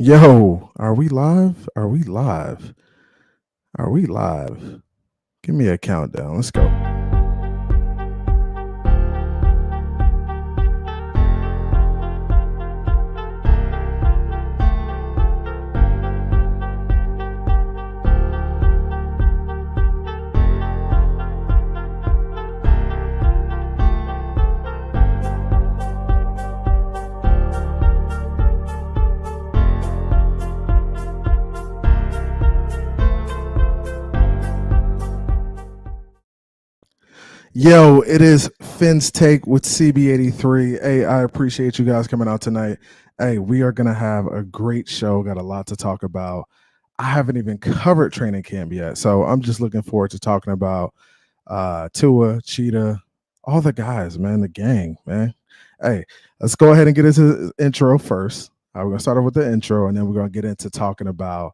Yo, are we live? Are we live? Are we live? Give me a countdown. Let's go. Yo, it is Phins Take with CB83. Hey, I appreciate you guys coming out tonight. Hey, we are going to have a great show. Got a lot to talk about. I haven't even covered training camp yet, so I'm just looking forward to talking about Tua, Cheetah, all the guys, man, the gang, man. Hey, let's go ahead and get into the intro first. We're going to start off with the intro, and then we're going to get into talking about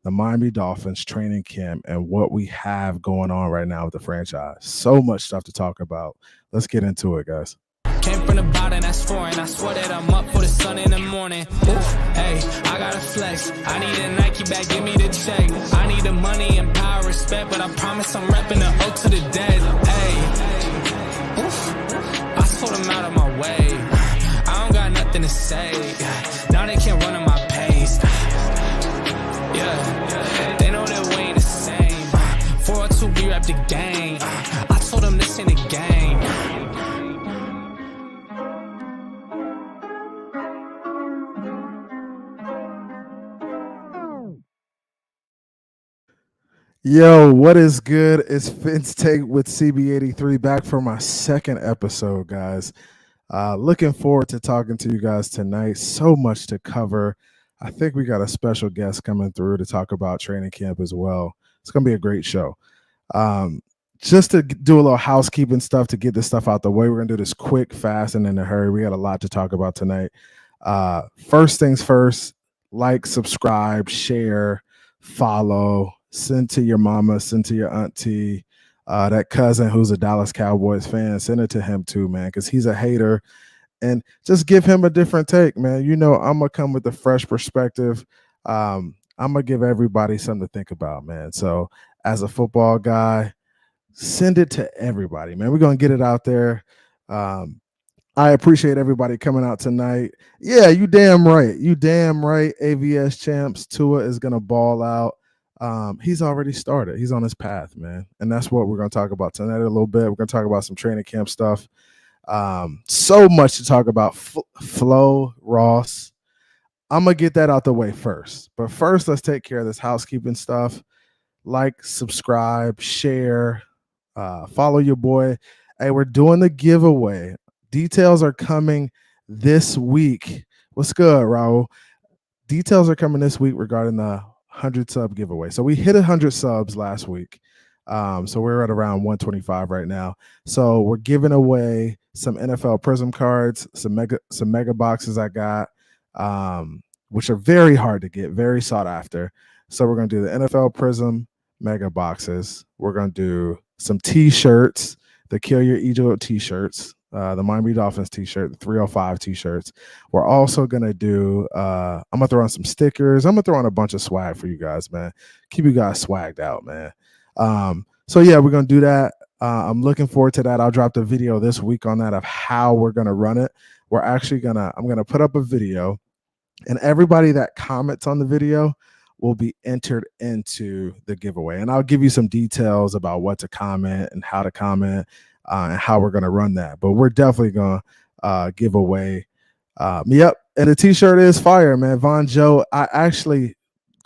the Miami Dolphins training camp and what we have going on right now with the franchise. So much stuff to talk about. Let's get into it, guys. Came from the bottom, that's foreign. I swear that I'm up for the sun in the morning. Oof, hey, I gotta flex. I need a Nike bag, give me the check. I need the money and power, respect, but I promise I'm repping the O to the dead. Hey, oof, I sold them out of my way. I don't got nothing to say. Now they can't run at my pace. Yeah, they know that we ain't the same. 402, we rap the gang. I told them this ain't a game. Yo, what is good? It's Phins Take with CB83 back for my second episode, guys. Looking forward to talking to you guys tonight. So much to cover. I think we got a special guest coming through to talk about training camp as well. It's going to be a great show. Just to do a little housekeeping stuff to get this stuff out the way, we're going to do this quick, fast, and in a hurry. We got a lot to talk about tonight. First things first, like, subscribe, share, follow, send to your mama, send to your auntie, that cousin who's a Dallas Cowboys fan, send it to him too, man, because he's a hater. And just give him a different take, man. You know, I'm going to come with a fresh perspective. I'm going to give everybody something to think about, man. So as a football guy, send it to everybody, man. We're going to get it out there. I appreciate everybody coming out tonight. Yeah, you damn right. You damn right. AVS champs, Tua is going to ball out. He's already started. He's on his path, man. And that's what we're going to talk about tonight a little bit. We're going to talk about some training camp stuff. So much to talk about. Flo, Ross. I'm going to get that out the way first. But first, let's take care of this housekeeping stuff. Like, subscribe, share, follow your boy. Hey, we're doing the giveaway. Details are coming this week. What's good, Raul? Details are coming this week regarding the 100 sub giveaway. So we hit 100 subs last week. So we're at around 125 right now. So we're giving away some nflpprizm cards, some mega boxes I got, which are very hard to get, very sought after. So we're going to do the nflpprizm mega boxes. We're going to do some t-shirts, the Killurego t-shirts, the Miami Dolphins t-shirt, the 305 t-shirts. We're also going to do, I'm going to throw on some stickers. I'm going to throw on a bunch of swag for you guys, man. Keep you guys swagged out, man. So yeah, we're going to do that. I'm looking forward to that. I'll drop the video this week on that of how we're going to run it. We're actually I'm going to put up a video, and everybody that comments on the video will be entered into the giveaway. And I'll give you some details about what to comment and how to comment, and how we're going to run that. But we're definitely going to give away. Yep. And the t-shirt is fire, man. Von Joe, I actually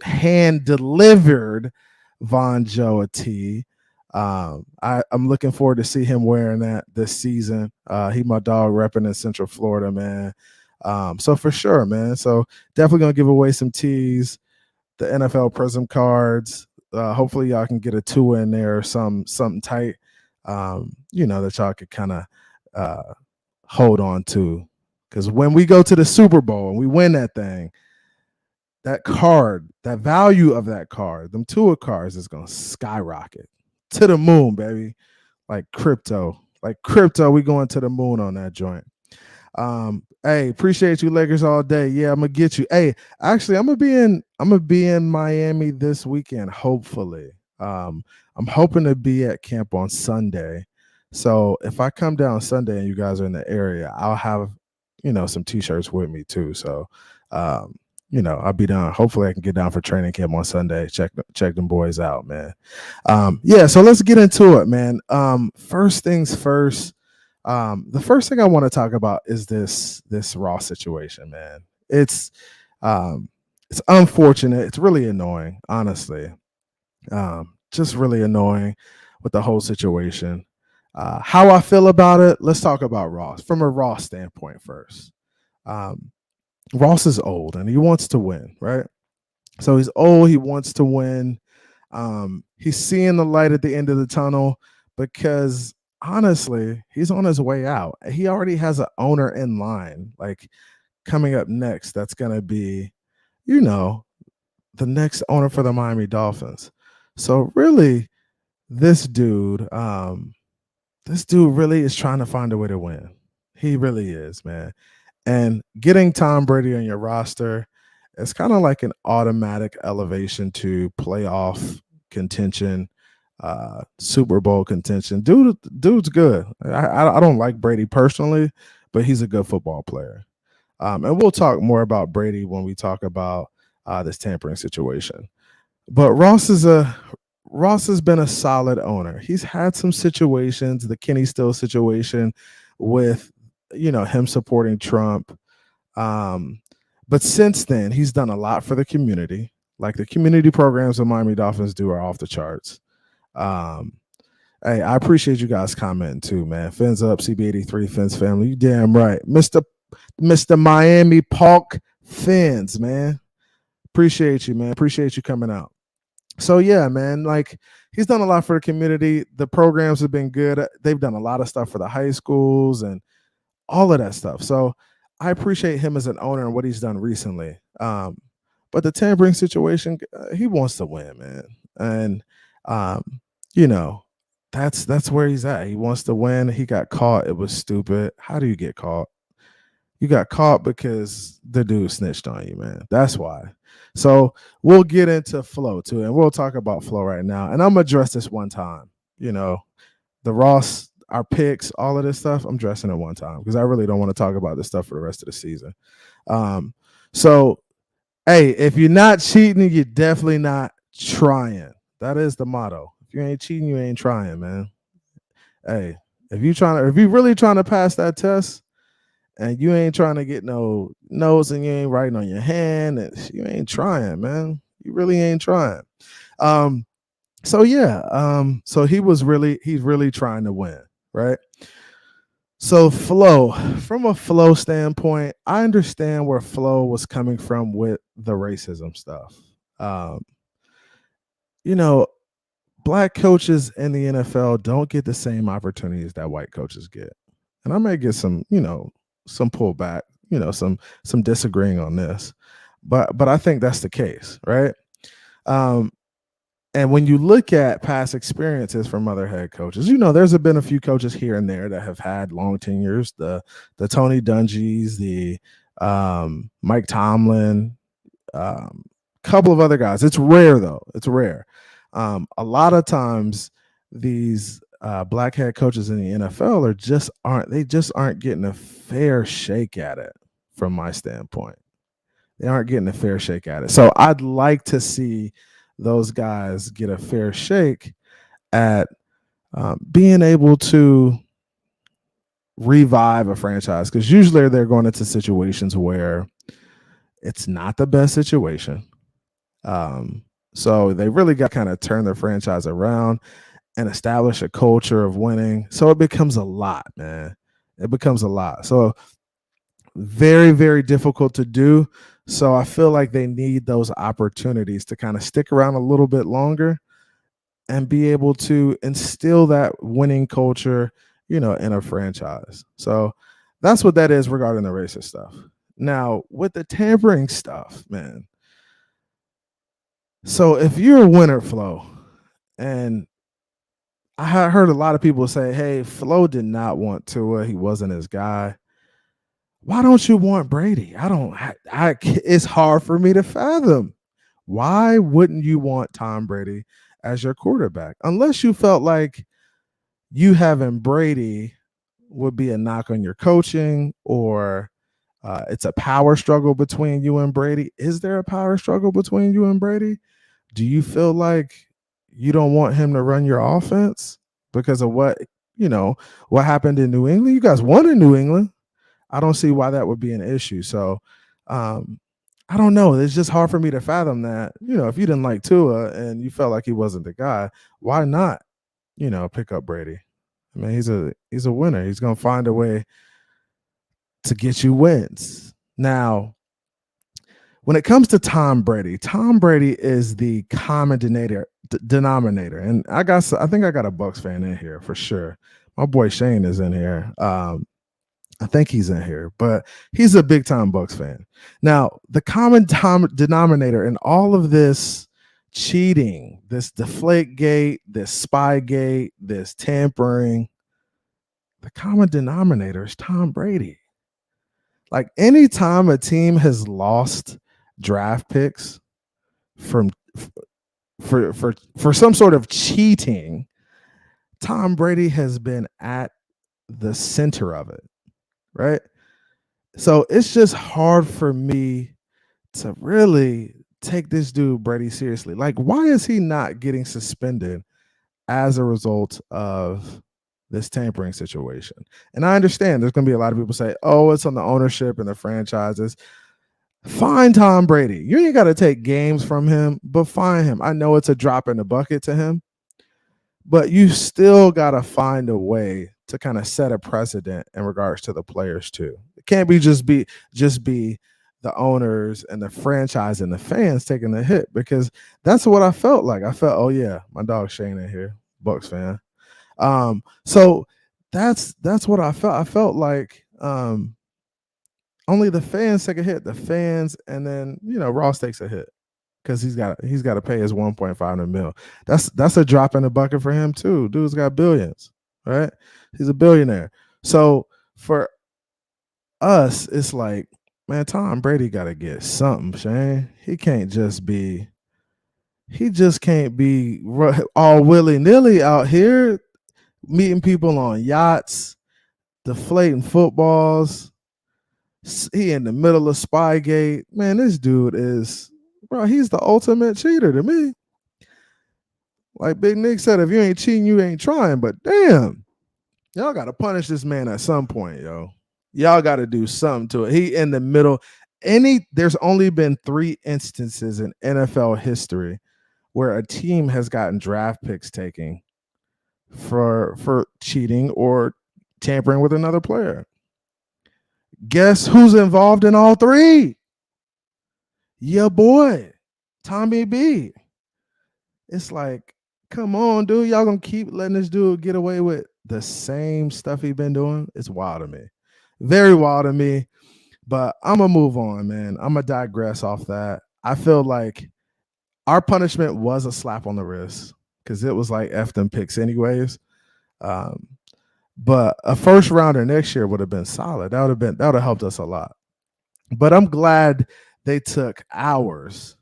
hand delivered Von Joe a tee. I'm looking forward to see him wearing that this season. He my dog repping in Central Florida, man. So for sure, man. So definitely gonna give away some tees, the nflpprizm cards. Hopefully y'all can get a 2 in there or something tight. You know, that y'all could kind of hold on to. Because when we go to the Super Bowl and we win that thing, that card, that value of that card, them Tua cards is going to skyrocket to the moon, baby. Like crypto, we going to the moon on that joint. Hey, appreciate you, Lakers, all day. Yeah, I'm gonna get you. Hey, actually, I'm gonna be in Miami this weekend. Hopefully, I'm hoping to be at camp on Sunday. So if I come down Sunday and you guys are in the area, I'll have some t-shirts with me too. So, um, I'll be down. Hopefully, I can get down for training camp on Sunday. Check them boys out, man. Yeah. So let's get into it, man. First things first. The first thing I want to talk about is this Raw situation, man. Um, it's unfortunate. It's really annoying, honestly. Just really annoying with the whole situation. How I feel about it. Let's talk about Ross from a Raw standpoint first. Um, Ross is old and he wants to win, right? So he's old. He wants to win. He's seeing the light at the end of the tunnel because honestly, he's on his way out. He already has an owner in line, like coming up next. That's gonna be, you know, the next owner for the Miami Dolphins. So really, this dude, this dude really is trying to find a way to win. He really is, man. And getting Tom Brady on your roster, it's kind of like an automatic elevation to playoff contention, Super Bowl contention. Dude's good. I don't like Brady personally, but he's a good football player. And we'll talk more about Brady when we talk about this tampering situation. But Ross has been a solid owner. He's had some situations, the Kenny Still situation with him supporting Trump. But since then, he's done a lot for the community. Like the community programs the Miami Dolphins do are off the charts. Hey, I appreciate you guys commenting too, man. Finsup, CB83, Phins family. You damn right. Mr. Miami Park Phins, man. Appreciate you, man. Appreciate you coming out. So yeah, man, like he's done a lot for the community. The programs have been good. They've done a lot of stuff for the high schools and all of that stuff. So I appreciate him as an owner and what he's done recently. But the tampering situation, he wants to win, man. And you know, that's where he's at. He wants to win. He got caught. It was stupid. How do you get caught? You got caught because the dude snitched on you, man. That's why. So we'll get into flow too, and we'll talk about flow right now. And I'm gonna address this one time. The Ross, our picks, all of this stuff. I'm addressing it one time because I really don't want to talk about this stuff for the rest of the season. So hey, if you're not cheating, you're definitely not trying. That is the motto. If you ain't cheating, you ain't trying, man. Hey, if you really trying to pass that test and you ain't trying to get no notes and you ain't writing on your hand, and you ain't trying, man. You really ain't trying. So yeah, so he's really trying to win, right? So flow, from a flow standpoint, I understand where flow was coming from with the racism stuff. Black coaches in the NFL don't get the same opportunities that white coaches get. And I may get some pullback, some disagreeing on this. But I think that's the case, right? And when you look at past experiences from other head coaches, there's been a few coaches here and there that have had long tenures. The Tony Dungy's, the Mike Tomlin, couple of other guys. It's rare though. It's rare. A lot of times these black head coaches in the NFL just aren't getting a fair shake at it from my standpoint. They aren't getting a fair shake at it. So I'd like to see those guys get a fair shake at being able to revive a franchise, because usually they're going into situations where it's not the best situation. So they really got to kind of turn their franchise around and establish a culture of winning. So it becomes a lot, man. It becomes a lot. So very, very difficult to do. So I feel like they need those opportunities to kind of stick around a little bit longer and be able to instill that winning culture, in a franchise. So that's what that is regarding the racist stuff. Now, with the tampering stuff, man. So if you're a winner, Flo, and I heard a lot of people say, hey, Flo did not want Tua. He wasn't his guy. Why don't you want Brady? It's hard for me to fathom. Why wouldn't you want Tom Brady as your quarterback? Unless you felt like you having Brady would be a knock on your coaching, or it's a power struggle between you and Brady. Is there a power struggle between you and Brady? Do you feel like you don't want him to run your offense because of what happened in New England? You guys won in New England. I don't see why that would be an issue. So I don't know. It's just hard for me to fathom that. If you didn't like Tua and you felt like he wasn't the guy, why not, pick up Brady? I mean, he's a winner. He's gonna find a way to get you wins. Now, when it comes to Tom Brady is the common denominator. And I think I got a Bucs fan in here for sure. My boy Shane is in here. I think he's in here, but he's a big time Bucs fan. Now, the common denominator in all of this cheating, this deflate gate, this spy gate, this tampering, the common denominator is Tom Brady. Like, anytime a team has lost draft picks for some sort of cheating, Tom Brady has been at the center of it, right? So it's just hard for me to really take this dude Brady seriously. Like, why is he not getting suspended as a result of this tampering situation? And I understand there's going to be a lot of people say, oh, it's on the ownership and the franchises. Fine Tom Brady. You ain't got to take games from him, but fine him. I know it's a drop in the bucket to him, but you still got to find a way to kind of set a precedent in regards to the players too. It can't be just be the owners and the franchise and the fans taking the hit, because that's what I felt like. I felt, oh yeah, my dog Shane in here, Bucs fan. So that's what I felt. I felt like only the fans take a hit, the fans, and then Ross takes a hit because he's got to pay his 1.5 mil. That's a drop in the bucket for him too. Dude's got billions, right? He's a billionaire. So for us, it's like, man, Tom Brady got to get something, Shane. He just can't be all willy-nilly out here meeting people on yachts, deflating footballs. He in the middle of Spygate. Man, this dude he's the ultimate cheater to me. Like Big Nick said, if you ain't cheating, you ain't trying. But damn, y'all got to punish this man at some point, yo. Y'all got to do something to it. He in the middle. There's only been 3 instances in NFL history where a team has gotten draft picks taken for cheating or tampering with another player. Guess who's involved in all 3? Your boy, Tommy B. It's like, come on, dude. Y'all gonna keep letting this dude get away with the same stuff he been doing? It's wild to me. Very wild to me. But I'm gonna move on, man. I'm gonna digress off that. I feel like our punishment was a slap on the wrist because it was like F them picks anyways. But a first rounder next year would have been solid. That would have helped us a lot. But I'm glad they took ours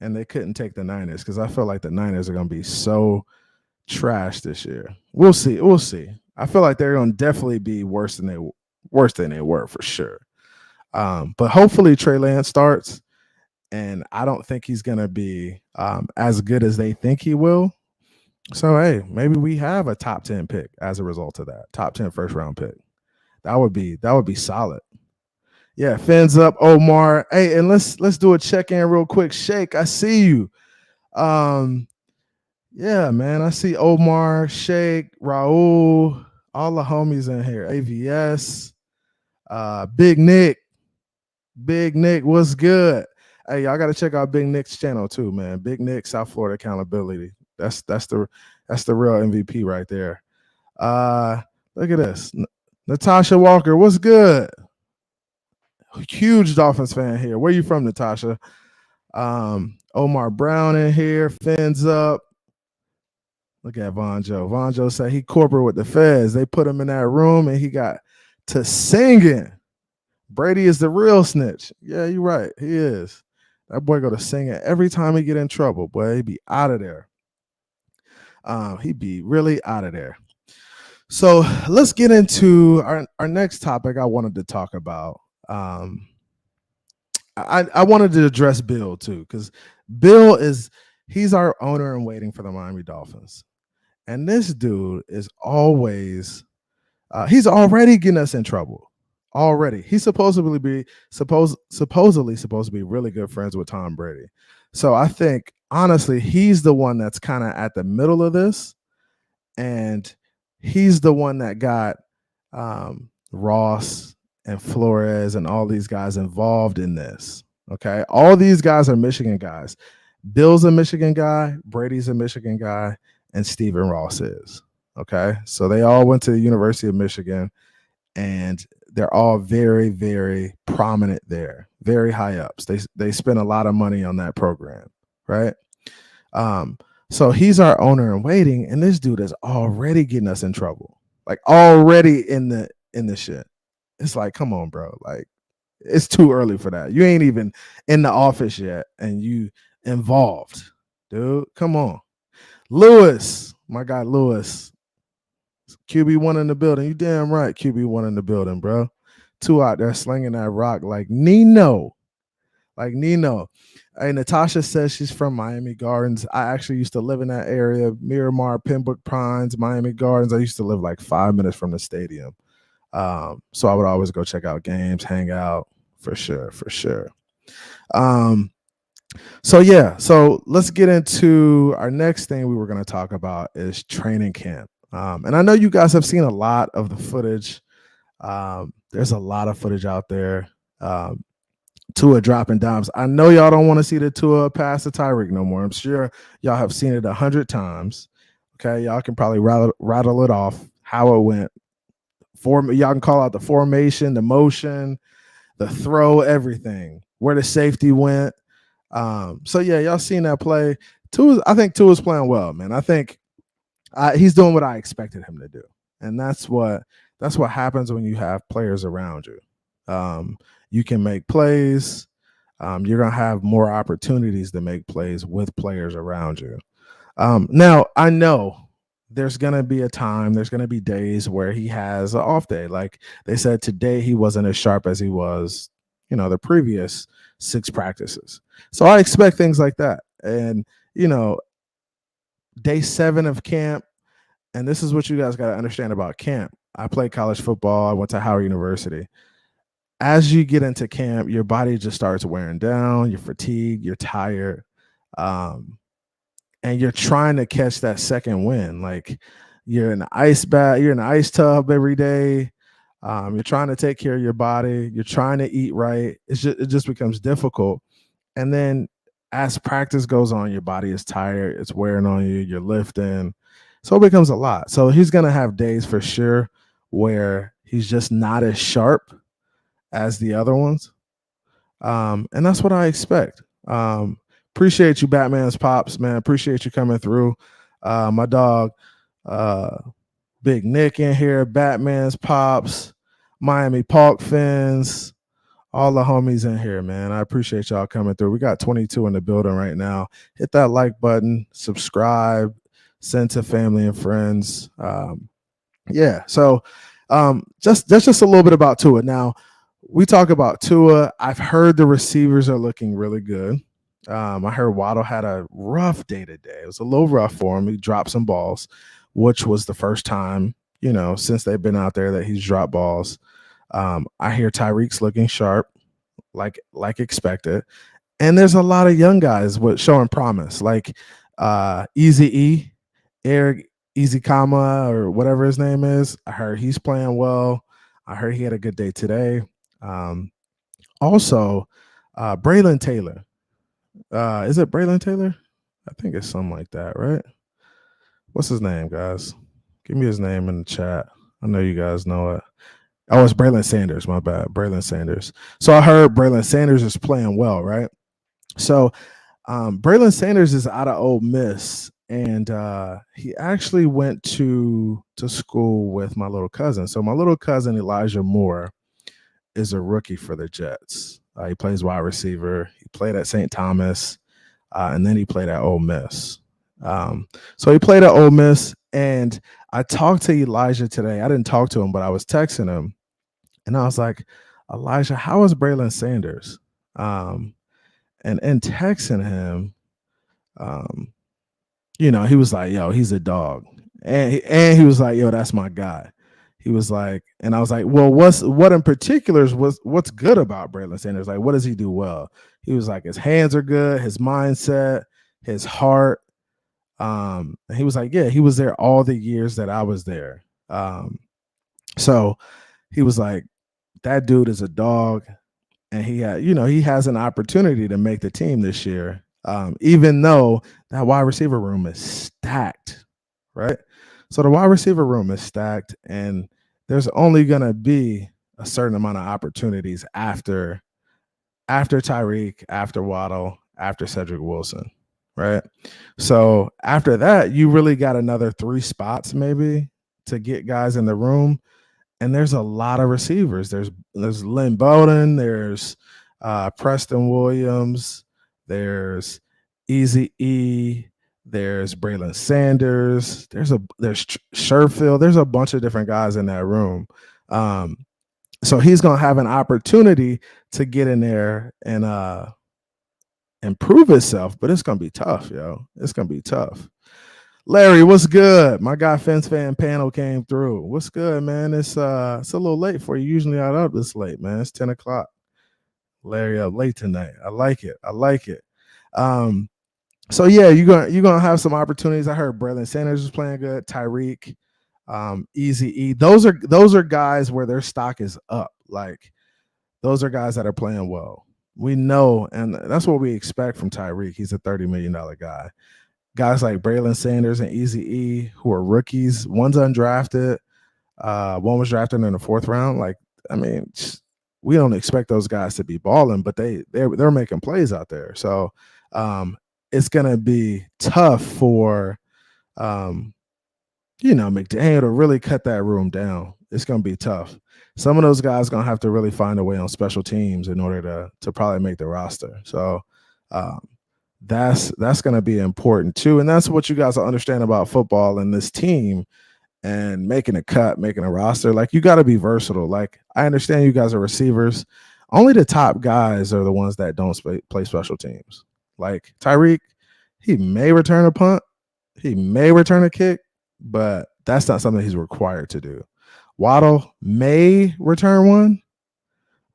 and they couldn't take the Niners, because I feel like the Niners are going to be so trash this year. We'll see. I feel like they're going to definitely be worse than they were for sure. But hopefully Trey Lance starts, and I don't think he's going to be as good as they think he will. So, hey, maybe we have a top 10 pick as a result of that. Top 10 first round pick. That would be solid. Yeah, Phins up, Omar. Hey, and let's do a check-in real quick. Shake, I see you. Yeah, man. I see Omar, Shake, Raul, all the homies in here. AVS, Big Nick. Big Nick, what's good? Hey, y'all gotta check out Big Nick's channel too, man. Big Nick, South Florida Accountability. That's the real MVP right there. Look at this. Natasha Walker, what's good? Huge Dolphins fan here. Where you from, Natasha? Omar Brown in here. Fins up. Look at Vonjo. Vonjo said he corporate with the feds. They put him in that room and he got to singing Brady is the real snitch. Yeah, you're right. He is. That boy go to sing it every time he get in trouble. Boy, he be out of there. He be really out of there. So let's get into our next topic. I wanted to talk about. I wanted to address Bill too, because Bill he's our owner in waiting for the Miami Dolphins, and this dude is always he's already getting us in trouble. Already, he's supposedly supposed to be really good friends with Tom Brady. So I think honestly, he's the one that's kind of at the middle of this, and he's the one that got Ross and Flores and all these guys involved in this. Okay, all these guys are Michigan guys. Bill's a Michigan guy, Brady's a Michigan guy, and Stephen Ross is. Okay, so they all went to the University of Michigan, and they're all very, very prominent there, very high ups. They spend a lot of money on that program, right? So he's our owner in waiting, and this dude is already getting us in trouble, like already in the shit. It's like, come on, bro, like it's too early for that. You ain't even in the office yet, and you involved, dude. Come on, Lewis, my guy Lewis. QB1 in the building. You damn right, QB1 in the building, bro. Two out there slinging that rock like Nino. Like Nino. Hey, Natasha says she's from Miami Gardens. I actually used to live in that area. Miramar, Pembroke Pines, Miami Gardens. I used to live like 5 minutes from the stadium. So I would always go check out games, hang out, for sure. So yeah, so let's get into our next thing we were going to talk about is training camp. And I know you guys have seen a lot of the footage. There's a lot of footage out there. Tua dropping dimes. I know y'all don't want to see the Tua pass to Tyreek no more. I'm sure y'all have seen it 100 times. Okay, y'all can probably rattle it off how it went. Y'all can call out the formation, the motion, the throw, everything, where the safety went. So yeah, y'all seen that play. I think Tua's playing well, man. I think he's doing what I expected him to do, and that's what happens when you have players around you. You can make plays. You're gonna have more opportunities to make plays with players around you. Now I know there's gonna be a time, there's gonna be days where he has an off day. Like they said today, he wasn't as sharp as he was, the previous 6 practices. So I expect things like that. And day 7 of camp, and this is what you guys got to understand about camp. I played college football. I went to Howard University. As you get into camp, your body just starts wearing down. You're fatigued. You're tired. And you're trying to catch that second win. Like you're in the ice bath. You're in the ice tub every day. You're trying to take care of your body. You're trying to eat right. It just becomes difficult. And then as practice goes on, your body is tired. It's wearing on you. You're lifting. So it becomes a lot. So he's going to have days for sure where he's just not as sharp as the other ones. And that's what I expect. Appreciate you, Batman's Pops, man. Appreciate you coming through. My dog, Big Nick in here, Batman's Pops, Miami Park Fins, all the homies in here, man. I appreciate y'all coming through. We got 22 in the building right now. Hit that like button, subscribe, send to family and friends. Yeah, so that's just a little bit about Tua. Now, we talk about Tua. I've heard the receivers are looking really good. I heard Waddle had a rough day today. It was a little rough for him. He dropped some balls, which was the first time, since they've been out there that he's dropped balls. I hear Tyreek's looking sharp, like expected. And there's a lot of young guys showing promise, like Easy Eric Easy-Kama or whatever his name is. I heard he's playing well. I heard he had a good day today. Also, Braylon Taylor. Is it Braylon Taylor? I think it's something like that, right? What's his name, guys? Give me his name in the chat. I know you guys know it. Oh, it's Braylon Sanders. My bad. Braylon Sanders. So I heard Braylon Sanders is playing well, right? So Braylon Sanders is out of Ole Miss, and he actually went to school with my little cousin. So my little cousin, Elijah Moore, is a rookie for the Jets. He plays wide receiver. He played at St. Thomas, and then he played at Ole Miss. So he played at Ole Miss, and I talked to Elijah today. I didn't talk to him, but I was texting him, and I was like, Elijah, how is Braylon Sanders? And in texting him, he was like, yo, he's a dog. And he was like, yo, that's my guy. He was like, and I was like, well, what in particular is what's good about Braylon Sanders? Like, what does he do well? He was like, his hands are good, his mindset, his heart. And he was like, yeah, he was there all the years that I was there. So he was like, that dude is a dog, and he has an opportunity to make the team this year. Even though that wide receiver room is stacked, right? So the wide receiver room is stacked, and there's only going to be a certain amount of opportunities after Tyreek, after Waddle, after Cedric Wilson, right? So after that, you really got another 3 spots maybe to get guys in the room, and there's a lot of receivers. There's Lynn Bowden, there's Preston Williams, there's Easy E, there's Braylon Sanders, there's Sherfield, there's a bunch of different guys in that room. So he's gonna have an opportunity to get in there and improve himself, but it's gonna be tough, yo. It's gonna be tough. Larry, what's good? My guy Phins fan panel came through. What's good, man? It's a little late for you. Usually not up this late, man. It's 10 o'clock. Larry up late tonight. I like it. So yeah, you're gonna have some opportunities. I heard Braylon Sanders was playing good. Tyreek, Easy E. Those are guys where their stock is up. Like, those are guys that are playing well. We know, and that's what we expect from Tyreek. He's a $30 million guy. Guys like Braylon Sanders and Easy E, who are rookies, one's undrafted, one was drafted in the 4th round. Like, I mean, we don't expect those guys to be balling, but they're making plays out there. So it's gonna be tough for McDaniel to really cut that room down. It's gonna be tough. Some of those guys gonna have to really find a way on special teams in order to probably make the roster. So that's gonna be important too. And that's what you guys will understand about football and this team and making a cut, making a roster. Like, you got to be versatile. Like, I understand you guys are receivers. Only the top guys are the ones that don't play special teams. Like Tyreek, he may return a punt, he may return a kick, but that's not something he's required to do. Waddle may return one,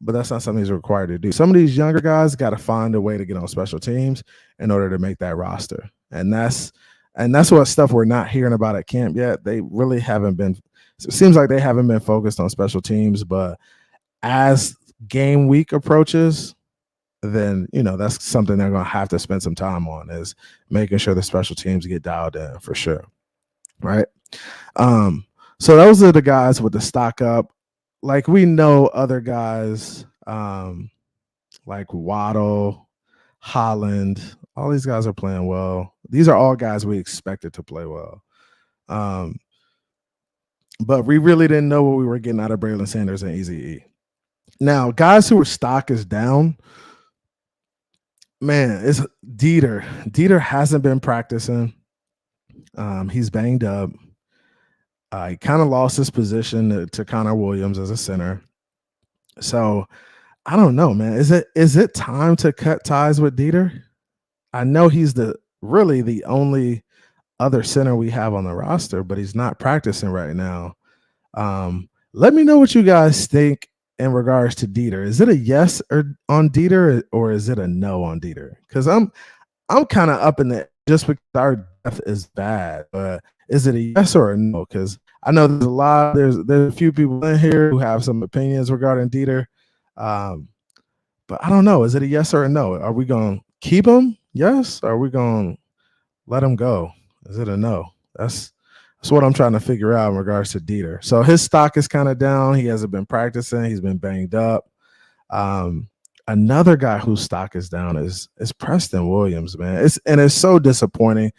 but that's not something he's required to do. Some of these younger guys got to find a way to get on special teams in order to make that roster. And that's what stuff we're not hearing about at camp yet. They really haven't been. It seems like they haven't been focused on special teams, but as game week approaches, then that's something they're going to have to spend some time on, is making sure the special teams get dialed in for sure, right? So those are the guys with the stock up. Like, we know other guys like Waddle, Holland, all these guys are playing well. These are all guys we expected to play well. But we really didn't know what we were getting out of Braylon Sanders and Easy E. Now, guys who are stock is down, man, it's Dieter. Dieter hasn't been practicing. He's banged up. He kind of lost his position to Connor Williams as a center. So I don't know, man. Is it time to cut ties with Dieter? I know he's really the only other center we have on the roster, but he's not practicing right now. Let me know what you guys think in regards to Dieter. Is it a yes on Dieter, or is it a no on Dieter? Because I'm kind of up in the, just because our depth is bad, but is it a yes or a no? Because I know there's a few people in here who have some opinions regarding Dieter, but I don't know. Is it a yes or a no? Are we going to keep him? Yes. Or are we going to let him go? Is it a no? That's what I'm trying to figure out in regards to Dieter. So his stock is kind of down. He hasn't been practicing. He's been banged up. Another guy whose stock is down is Preston Williams, man. It's so disappointing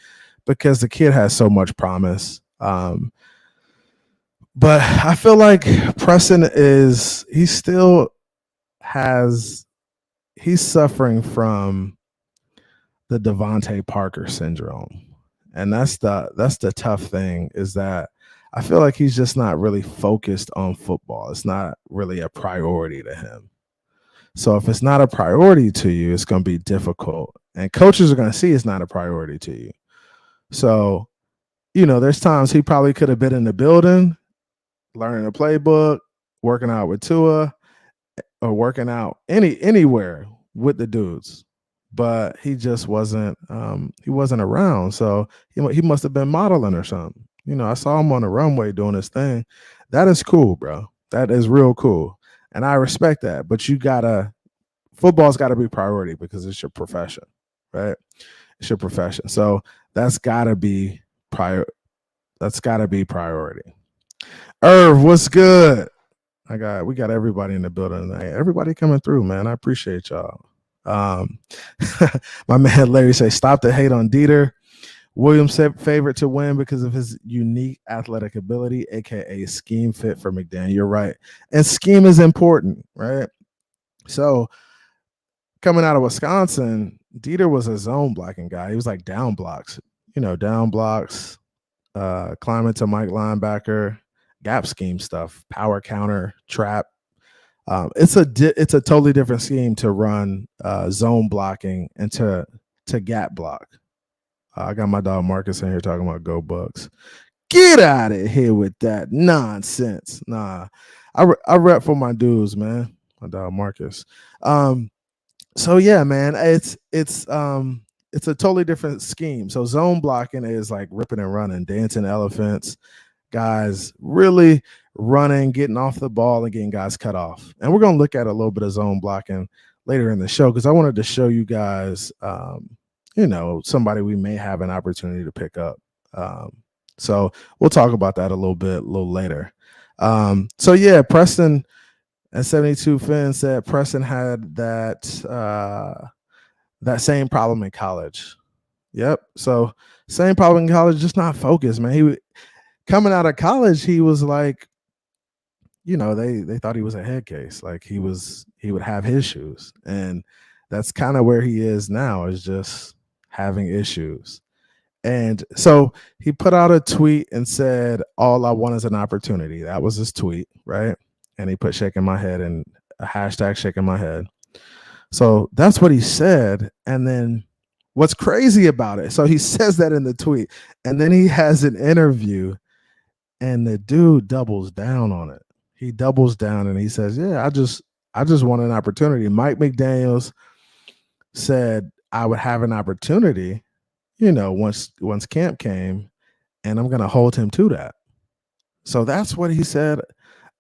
because the kid has so much promise. But I feel like Preston he's still he's suffering from the Devontae Parker syndrome. And that's the tough thing, is that I feel like he's just not really focused on football. It's not really a priority to him. So if it's not a priority to you, it's going to be difficult. And coaches are going to see it's not a priority to you. So, there's times he probably could have been in the building, learning a playbook, working out with Tua, or working out anywhere with the dudes. But he just wasn't around. So he must have been modeling or something. I saw him on the runway doing his thing. That is cool, bro. That is real cool. And I respect that. But football's got to be priority because it's your profession, right? It's your profession. So that's got to be priority. Irv, what's good? We got everybody in the building tonight. Everybody coming through, man. I appreciate y'all. My man Larry say, stop the hate on Dieter. Williams favorite to win because of his unique athletic ability, aka scheme fit for McDaniel. You're right. And scheme is important, right? So coming out of Wisconsin, Dieter was a zone blocking guy. He was like down blocks, climbing to Mike linebacker, gap scheme stuff, power counter, trap. It's a totally different scheme to run zone blocking and to gap block. I got my dog Marcus in here talking about go Bucks. Get out of here with that nonsense. Nah, I rep for my dudes, man. My dog Marcus. So yeah, man, it's a totally different scheme. So zone blocking is like ripping and running, dancing elephants, guys really running, getting off the ball and getting guys cut off. And we're going to look at a little bit of zone blocking later in the show because I wanted to show you guys, somebody we may have an opportunity to pick up. So we'll talk about that a little later. So yeah, Preston at 72 Phins said Preston had that same problem in college. Yep. So same problem in college, just not focused, man. He coming out of college, he was like, they thought he was a head case. Like he would have his shoes. And that's kind of where he is now, is just having issues. And so he put out a tweet and said, all I want is an opportunity. That was his tweet, right? And he put shaking my head and a hashtag shaking my head. So that's what he said. And then what's crazy about it, so he says that in the tweet, and then he has an interview and the dude doubles down on it. He doubles down and he says, yeah, I just want an opportunity. Mike McDaniels said I would have an opportunity, once camp came, and I'm going to hold him to that. So that's what he said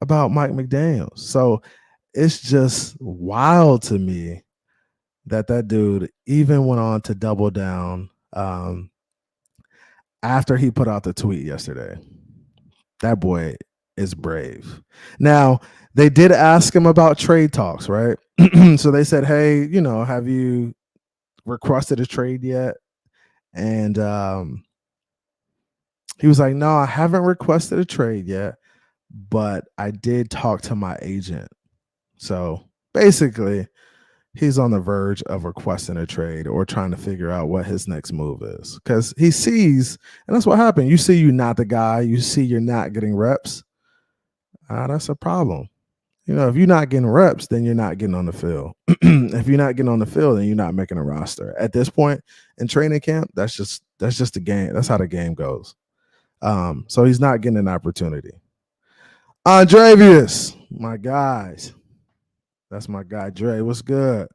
about Mike McDaniels. So it's just wild to me that dude even went on to double down after he put out the tweet yesterday. That boy is brave. Now, they did ask him about trade talks, right? So they said, hey, have you requested a trade yet? And he was like, no, I haven't requested a trade yet, but I did talk to my agent. So basically, he's on the verge of requesting a trade or trying to figure out what his next move is, because he sees, and that's what happened. You see, you're not the guy. You see, you're not getting reps. That's a problem. If you're not getting reps, then you're not getting on the field. If you're not getting on the field, then you're not making a roster. At this point in training camp, that's just the game. That's how the game goes. So he's not getting an opportunity. Andrevius, my guys. That's my guy, Dre. What's good?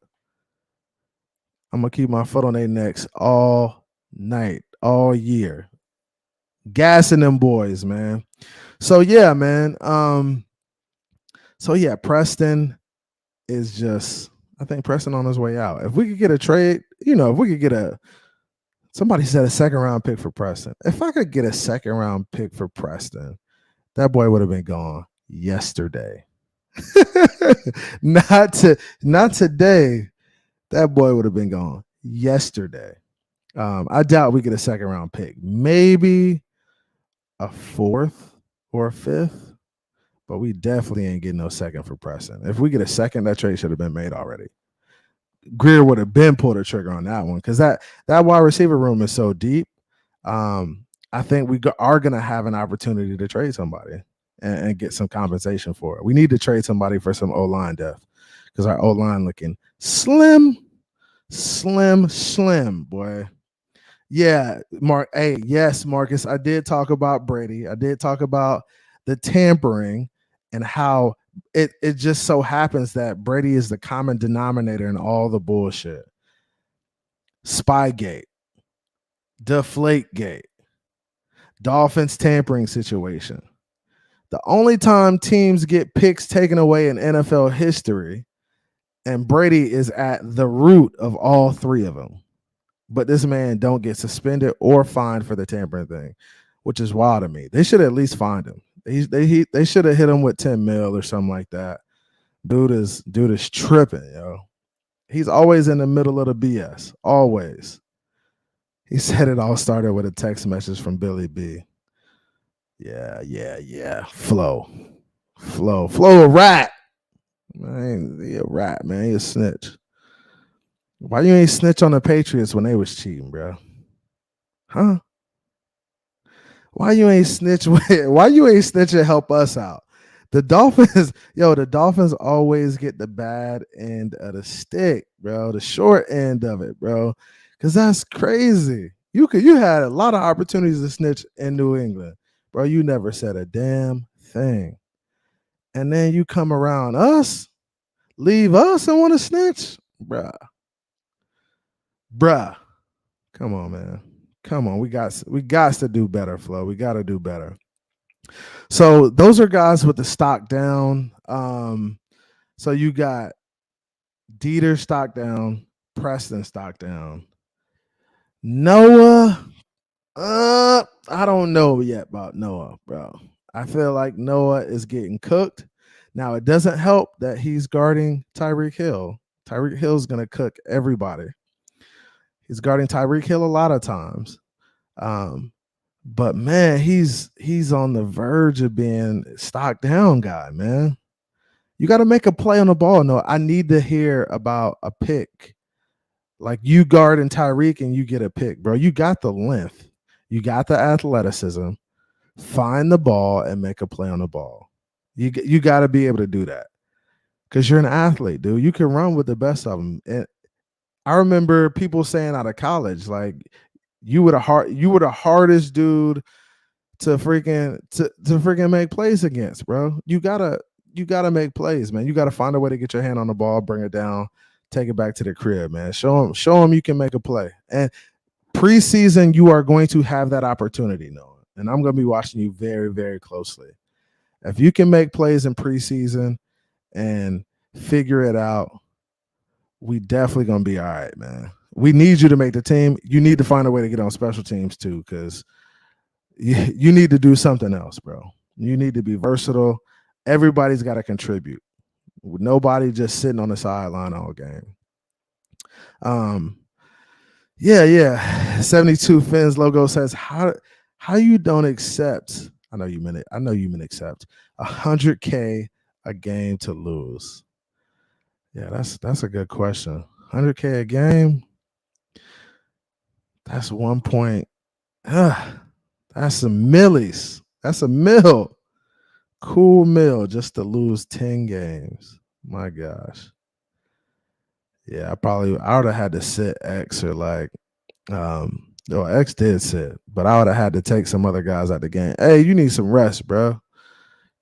I'm going to keep my foot on their necks all night, all year. Gassing them boys, man. So, yeah, man. Preston is just, I think Preston on his way out. If we could get a trade, if we could get somebody said a second-round pick for Preston. If I could get a second-round pick for Preston, that boy would have been gone yesterday. Not today. That boy would have been gone yesterday. I doubt we get a second-round pick. Maybe a fourth or a fifth. but we definitely ain't getting no second for Preston. If we get a second, that trade should have been made already. Greer would have been pulled the trigger on that one because that wide receiver room is so deep. I think we are going to have an opportunity to trade somebody and get some compensation for it. We need to trade somebody for some O-line depth because our O-line looking slim, boy. Yeah, Mark. Hey, yes, Marcus. I did talk about Brady. I did talk about the tampering and how it just so happens that Brady is the common denominator in all the bullshit. Spygate, Deflategate, Dolphins tampering situation. The only time teams get picks taken away in NFL history, and Brady is at the root of all three of them. But this man don't get suspended or fined for the tampering thing, which is wild to me. They should at least find him. They should have hit him with 10 mil or something like that. Dude is tripping, yo. He's always in the middle of the BS. Always. He said it all started with a text message from Billy B. Yeah. Flo a rat. Man, he a rat, man. He a snitch. Why you ain't snitch on the Patriots when they was cheating, bro? Huh? Why you ain't snitch? Why you ain't snitch and help us out? The Dolphins, the Dolphins always get the bad end of the stick, bro. The short end of it, bro. Because that's crazy. You had a lot of opportunities to snitch in New England, bro. You never said a damn thing. And then you come around us, leave us and want to snitch, bruh. Come on, man. Come on. We got to do better, Flo. We got to do better. So those are guys with the stock down. So you got Dieter stock down, Preston stock down. Noah, I don't know yet about Noah, bro. I feel like Noah is getting cooked. Now, it doesn't help that he's guarding Tyreek Hill. Tyreek Hill is going to cook everybody. He's guarding Tyreek Hill a lot of times. But, man, he's on the verge of being stock down guy, man. You got to make a play on the ball. No, I need to hear about a pick. Like you guarding Tyreek and you get a pick, bro. You got the length. You got the athleticism. Find the ball and make a play on the ball. You got to be able to do that because you're an athlete, dude. You can run with the best of them. And I remember people saying out of college, like you were the hardest dude to freaking make plays against, bro. You gotta make plays, man. You gotta find a way to get your hand on the ball, bring it down, take it back to the crib, man. Show them you can make a play. And preseason, you are going to have that opportunity, Noah. And I'm going to be watching you very, very closely. If you can make plays in preseason and figure it out, we definitely going to be all right, man. We need you to make the team. You need to find a way to get on special teams too, because you need to do something else, bro. You need to be versatile. Everybody's got to contribute. Nobody just sitting on the sideline all game. Yeah. 72 Phins logo says how you don't accept. I know you meant accept $100K a game to lose. Yeah, that's a good question. $100K a game. That's 1 point. That's some millies. That's a mill. Cool mill just to lose 10 games. My gosh. Yeah, I would have had to sit X or like X did sit, but I would have had to take some other guys out the game. Hey, you need some rest, bro.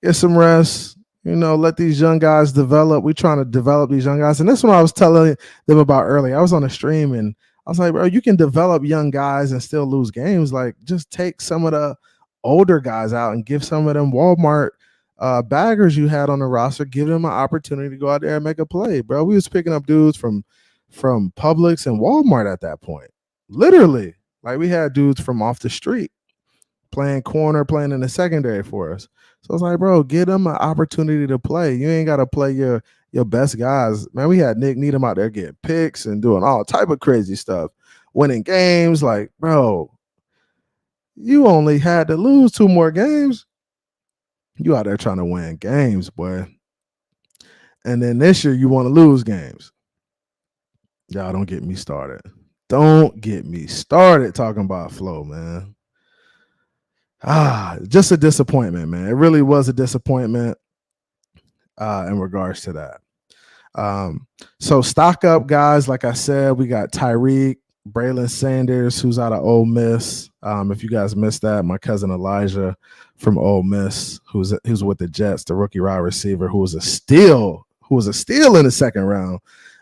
Get some rest. Let these young guys develop. We're trying to develop these young guys. And that's what I was telling them about earlier. I was on a stream and I was like, bro, you can develop young guys and still lose games. Like, just take some of the older guys out and give some of them Walmart baggers you had on the roster, give them an opportunity to go out there and make a play, bro. We was picking up dudes from Publix and Walmart at that point. Literally. Like, we had dudes from off the street playing corner, playing in the secondary for us. So I was like, bro, give them an opportunity to play. You ain't got to play your best guys. Man, we had Nick Needham out there getting picks and doing all type of crazy stuff, winning games. Like, bro, you only had to lose 2 more games. You out there trying to win games, boy. And then this year you want to lose games. Y'all don't get me started. Don't get me started talking about flow, man. Just a disappointment, man. It really was a disappointment in regards to that. So stock up, guys. Like I said, we got Tyreek, Braylon Sanders, who's out of Ole Miss. If you guys missed that, my cousin Elijah from Ole Miss, who's with the Jets, the rookie wide receiver, who was a steal in the second round.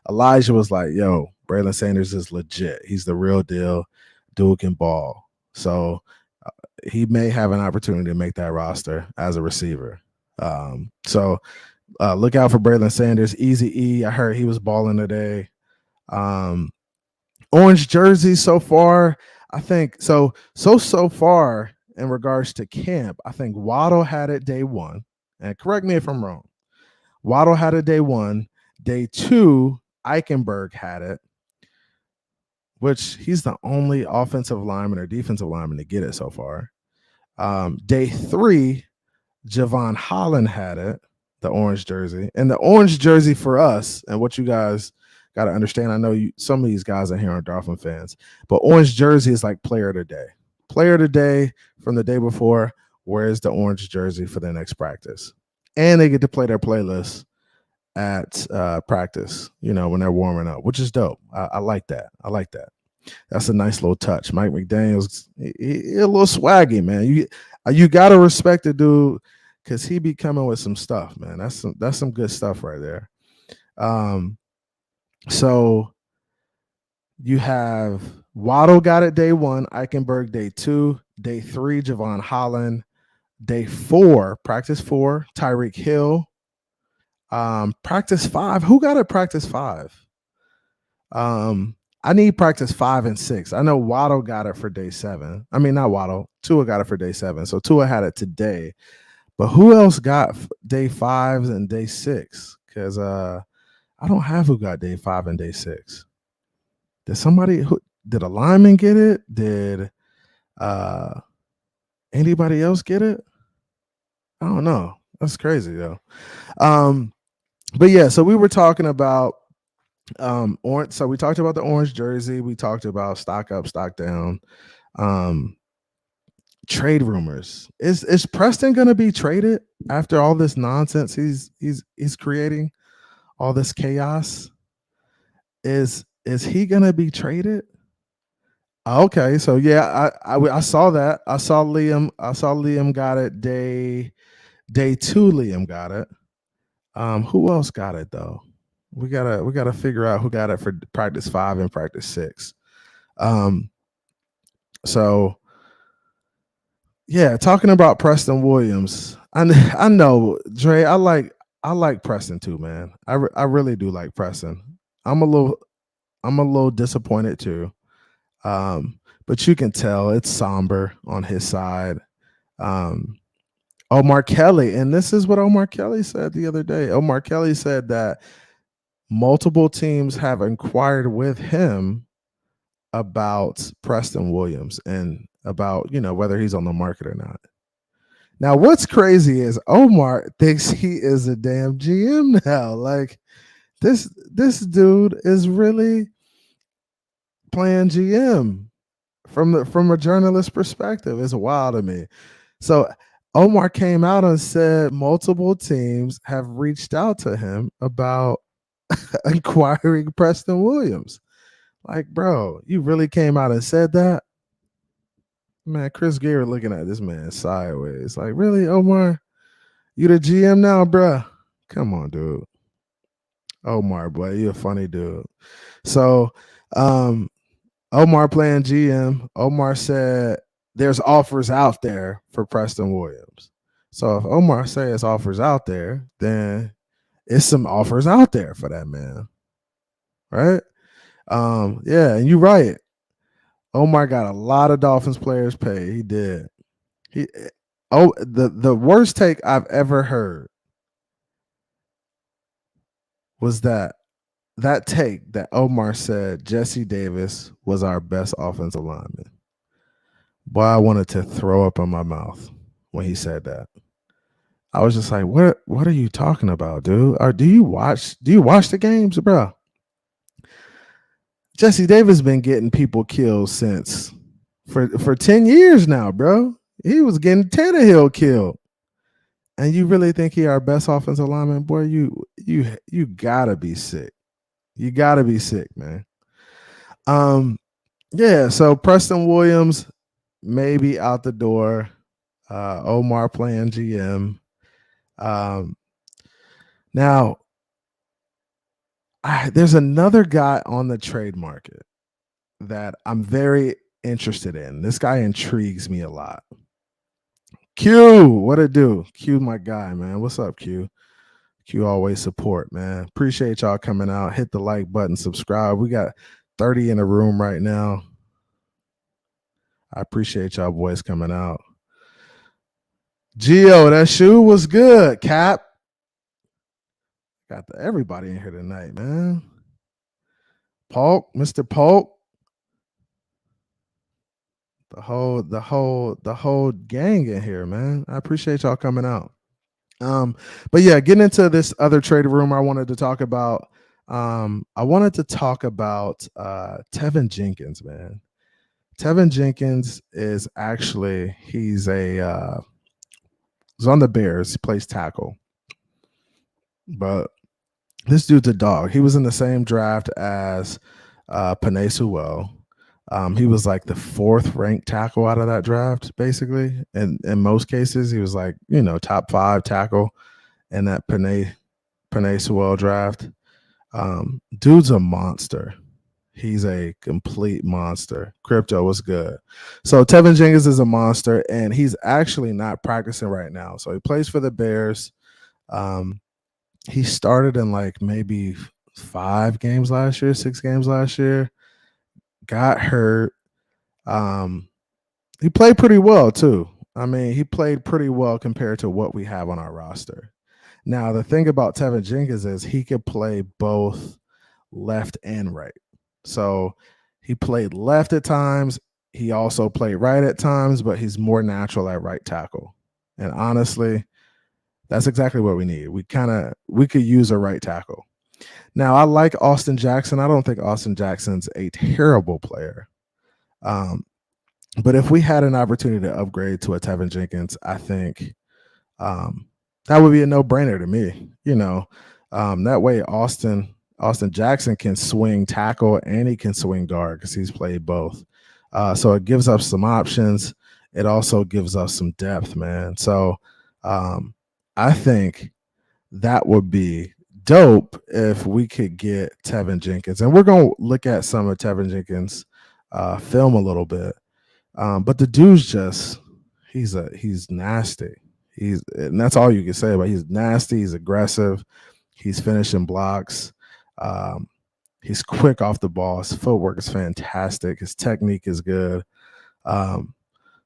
Elijah was like, "Yo, Braylon Sanders is legit. He's the real deal. Dude can ball." So he may have an opportunity to make that roster as a receiver. So look out for Braylon Sanders. Easy E. I heard he was balling today. Orange jersey so far, I think so far in regards to camp, I think Waddle had it day one. And correct me if I'm wrong. Waddle had it day one. Day two, Eichenberg had it, which he's the only offensive lineman or defensive lineman to get it so far. Day three, Javon Holland had it, the orange jersey. And the orange jersey for us, and what you guys got to understand, I know some of these guys are here are Dolphin fans, but orange jersey is like player of the day. Player of the day from the day before wears the orange jersey for the next practice. And they get to play their playlist at practice, when they're warming up, which is dope. I like that. That's a nice little touch. Mike McDaniels, he a little swaggy, man. You gotta respect the dude because he be coming with some stuff, man. That's some good stuff right there. So you have Waddle got it day one, Eichenberg day two, day three, Javon Holland, day four, practice four, Tyreekhill. Practice five. Who got it practice five? I need practice 5 and 6. I know Waddle got it for day 7. I mean, not Waddle. Tua got it for day 7. So Tua had it today. But who else got day 5 and day 6? Because I don't have who got day 5 and day 6. Did a lineman get it? Did anybody else get it? I don't know. That's crazy though. But yeah, so we were talking about orange. So we talked about the orange jersey. We talked about stock up, stock down. Trade rumors. Is Preston going to be traded after all this nonsense he's creating, all this chaos? Is he going to be traded? Okay, so yeah, I saw that. I saw Liam got it day 2. Liam got it. Who else got it though? We gotta figure out who got it for practice 5 and practice 6. So yeah, talking about Preston Williams, I know Dre. I like Preston too, man. I really do like Preston. I'm a little disappointed too, but you can tell it's somber on his side. Omar Kelly, and this is what Omar Kelly said the other day. Omar Kelly said that multiple teams have inquired with him about Preston Williams and about, whether he's on the market or not. Now, what's crazy is Omar thinks he is a damn GM now. Like this dude is really playing GM from a journalist perspective. It's wild to me. So Omar came out and said multiple teams have reached out to him about inquiring Preston Williams. Like, bro, you really came out and said that? Man, Chris Garrett looking at this man sideways. Like, really, Omar? You the GM now, bro? Come on, dude. Omar, boy, you a funny dude. So, Omar playing GM. Omar said there's offers out there for Preston Williams. So if Omar says offers out there, then it's some offers out there for that man. Right? Yeah, and you're right. Omar got a lot of Dolphins players paid. He did. The worst take I've ever heard was that take that Omar said Jesse Davis was our best offensive lineman. Boy, I wanted to throw up in my mouth when he said that. I was just like, what are you talking about, dude? Or do you watch the games, bro? Jesse Davis been getting people killed since for 10 years now, bro. He was getting Tannehill killed. And you really think he our best offensive lineman? Boy, you gotta be sick. You gotta be sick, man. Yeah, so Preston Williams maybe out the door. Omar playing GM. Now there's another guy on the trade market that I'm very interested in. This guy intrigues me a lot. Q, what it do? Q, my guy, man. What's up, Q? Q always support, man. Appreciate y'all coming out. Hit the like button, subscribe. We got 30 in the room right now. I appreciate y'all boys coming out. Gio, that shoe was good, Cap. Got everybody in here tonight, man. Polk, Mr. Polk. The whole gang in here, man. I appreciate y'all coming out. But yeah, getting into this other trade room I wanted to talk about. I wanted to talk about Tevin Jenkins, man. Tevin Jenkins is actually he's on the Bears. He plays tackle, but this dude's a dog. He was in the same draft as Penei Sewell. He was like the 4th ranked tackle out of that draft, basically. And in most cases, he was like, top 5 tackle in that Penei Sewell draft. Dude's a monster. He's a complete monster. Crypto was good. So Tevin Jenkins is a monster, and he's actually not practicing right now. So he plays for the Bears. He started in like maybe 5 games last year, 6 games last year. Got hurt. He played pretty well too. I mean, he played pretty well compared to what we have on our roster. Now, the thing about Tevin Jenkins is he could play both left and right. So he played left at times. He also played right at times, but he's more natural at right tackle. And honestly, that's exactly what we need. We could use a right tackle. Now, I like Austin Jackson. I don't think Austin Jackson's a terrible player. But if we had an opportunity to upgrade to a Tevin Jenkins, I think that would be a no-brainer to me. That way Austin Jackson can swing tackle and he can swing guard because he's played both. So it gives us some options. It also gives us some depth, man. So I think that would be dope if we could get Tevin Jenkins. And we're going to look at some of Tevin Jenkins' film a little bit. But the dude's just he's nasty. And that's all you can say about. He's nasty. He's aggressive. He's finishing blocks. He's quick off the ball. His footwork is fantastic. His technique is good.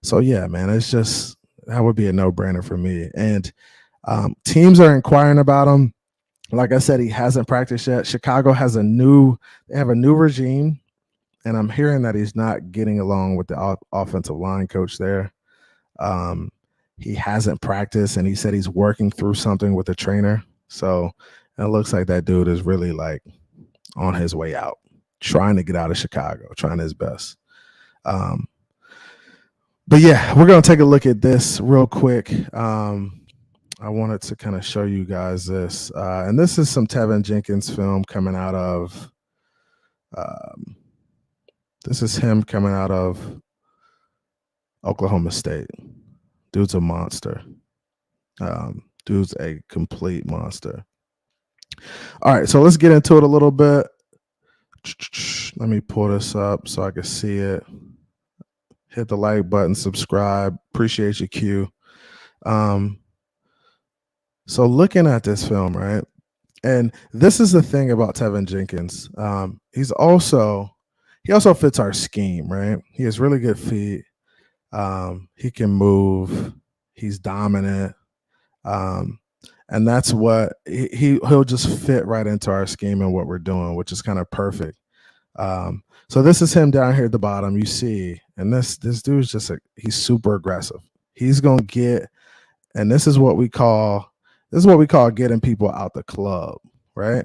So yeah, man, it's just that would be a no-brainer for me. And teams are inquiring about him. Like I said, he hasn't practiced yet. Chicago has a new regime. And I'm hearing that he's not getting along with the offensive line coach there. He hasn't practiced, and he said he's working through something with the trainer. So it looks like that dude is really like on his way out, trying to get out of Chicago, trying his best. But yeah, we're going to take a look at this real quick. I wanted to kind of show you guys this. And this is some Tevin Jenkins film coming out of this is him coming out of Oklahoma State. Dude's a monster. Dude's a complete monster. All right, so let's get into it a little bit. Let me pull this up so I can see it. Hit the like button, subscribe. Appreciate you, Q. So looking at this film, right? And this is the thing about Tevin Jenkins. He also fits our scheme, right? He has really good feet. He can move. He's dominant. And that's what he'll just fit right into our scheme and what we're doing, which is kind of perfect. So this is him down here at the bottom, you see, and this dude's just he's super aggressive. He's gonna get And this is what we call getting people out the club, right?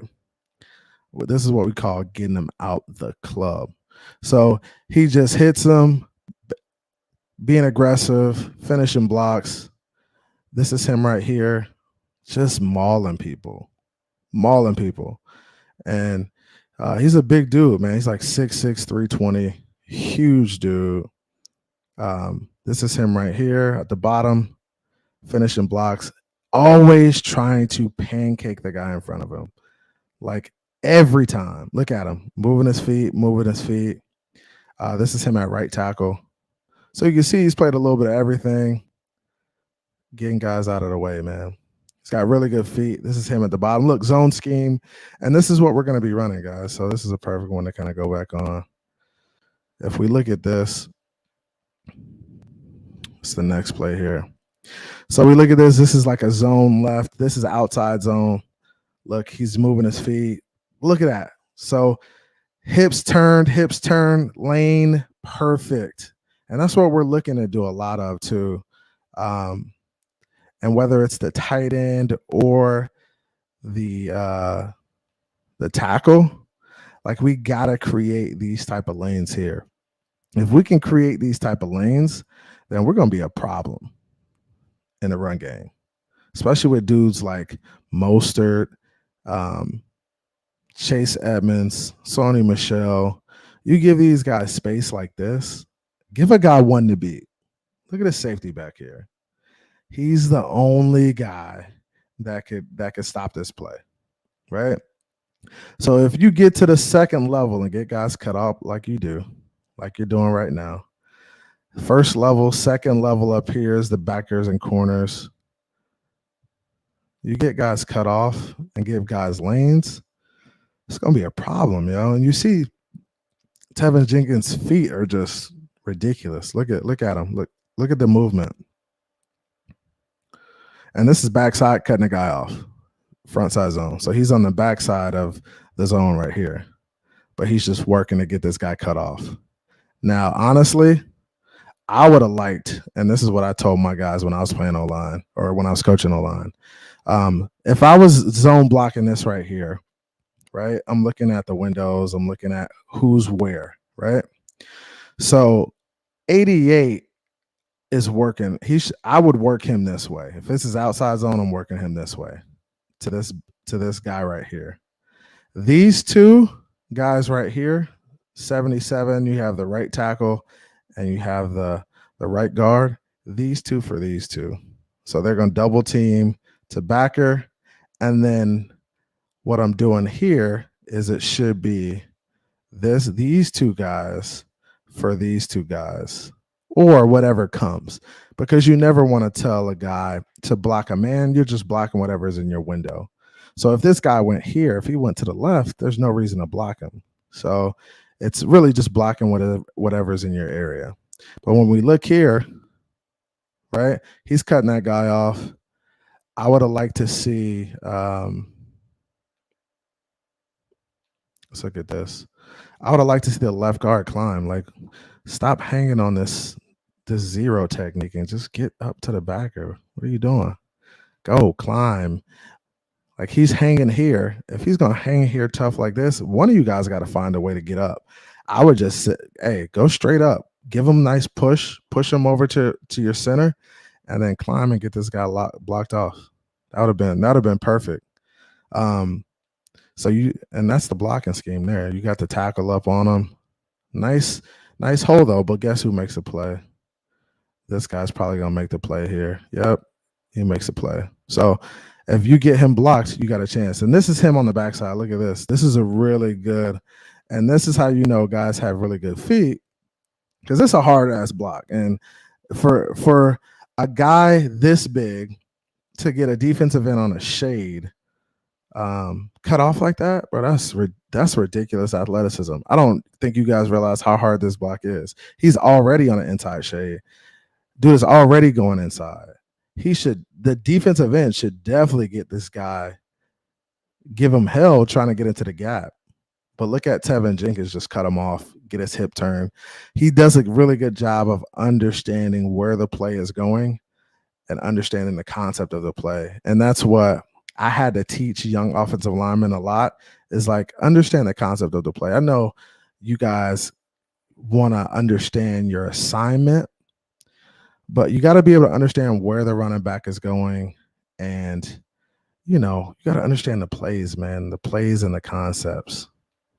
Well, this is what we call getting them out the club. So he just hits them, being aggressive, finishing blocks. This is him right here, just mauling people. And he's a big dude, man. He's like 6'6", 320, huge dude. This is him right here at the bottom, finishing blocks, always trying to pancake the guy in front of him. Like every time. Look at him, moving his feet. This is him at right tackle. So you can see he's played a little bit of everything, getting guys out of the way, man. He's got really good feet. This is him at the bottom. Look, zone scheme. And this is what we're going to be running, guys. So this is a perfect one to kind of go back on. If we look at this, it's the next play here. So we look at this. This is like a zone left. This is outside zone. Look, he's moving his feet. Look at that. So hips turned, lane perfect. And that's what we're looking to do a lot of too. And whether it's the tight end or the tackle, like we gotta create these type of lanes here. If we can create these type of lanes, then we're gonna be a problem in the run game, especially with dudes like Mostert, Chase Edmonds, Sony Michel. You give these guys space like this, give a guy one to beat. Look at the safety back here. He's the only guy that could stop this play, right? So if you get to the second level and get guys cut off like you do, like you're doing right now, first level, second level up here is the backers and corners. You get guys cut off and give guys lanes, it's going to be a problem, yo. And you see Tevin Jenkins' feet are just ridiculous. Look at him. Look at the movement. And this is backside cutting a guy off, front side zone. So he's on the backside of the zone right here, but he's just working to get this guy cut off. Now, honestly, I would have liked, and this is what I told my guys when I was playing O-line or when I was coaching O-line. If I was zone blocking this right here, right, I'm looking at the windows. I'm looking at who's where, right? So 88 is working. I would work him this way. If this is outside zone, I'm working him this way to this guy right here. These two guys right here, 77, you have the right tackle and you have the right guard. These two for these two. So they're going to double team to backer. And then what I'm doing here is it should be these two guys for these two guys, or whatever comes, because you never want to tell a guy to block a man. You're just blocking whatever's in your window. So if this guy went here, if he went to the left, there's no reason to block him. So it's really just blocking whatever's in your area. But when we look here, right, he's cutting that guy off. I would have liked to see, let's look at this. I would have liked to see the left guard climb. Like, stop hanging on this zero technique and just get up to the backer. What are you doing? Go climb. Like, he's hanging here. If he's going to hang here tough like this, one of you guys got to find a way to get up. I would just sit, hey, go straight up. Give him a nice push him over to your center, and then climb and get this guy blocked off. That would have been perfect. So and that's the blocking scheme there. You got the tackle up on him. Nice hole though, but guess who makes the play? This guy's probably gonna make the play here. Yep, he makes the play. So if you get him blocked, you got a chance. And this is him on the backside. Look at this. This is a really good, and this is how you know guys have really good feet, because it's a hard ass block. And for a guy this big to get a defensive end on a shade, cut off like that, bro, that's ridiculous athleticism. I don't think you guys realize how hard this block is. He's already on an inside shade. Dude is already going inside. The defensive end should definitely get this guy, give him hell trying to get into the gap. But look at Tevin Jenkins just cut him off, get his hip turn. He does a really good job of understanding where the play is going and understanding the concept of the play. And that's what I had to teach young offensive linemen a lot, is like, understand the concept of the play. I know you guys want to understand your assignment, but you got to be able to understand where the running back is going. And, you got to understand the plays, man, the plays and the concepts.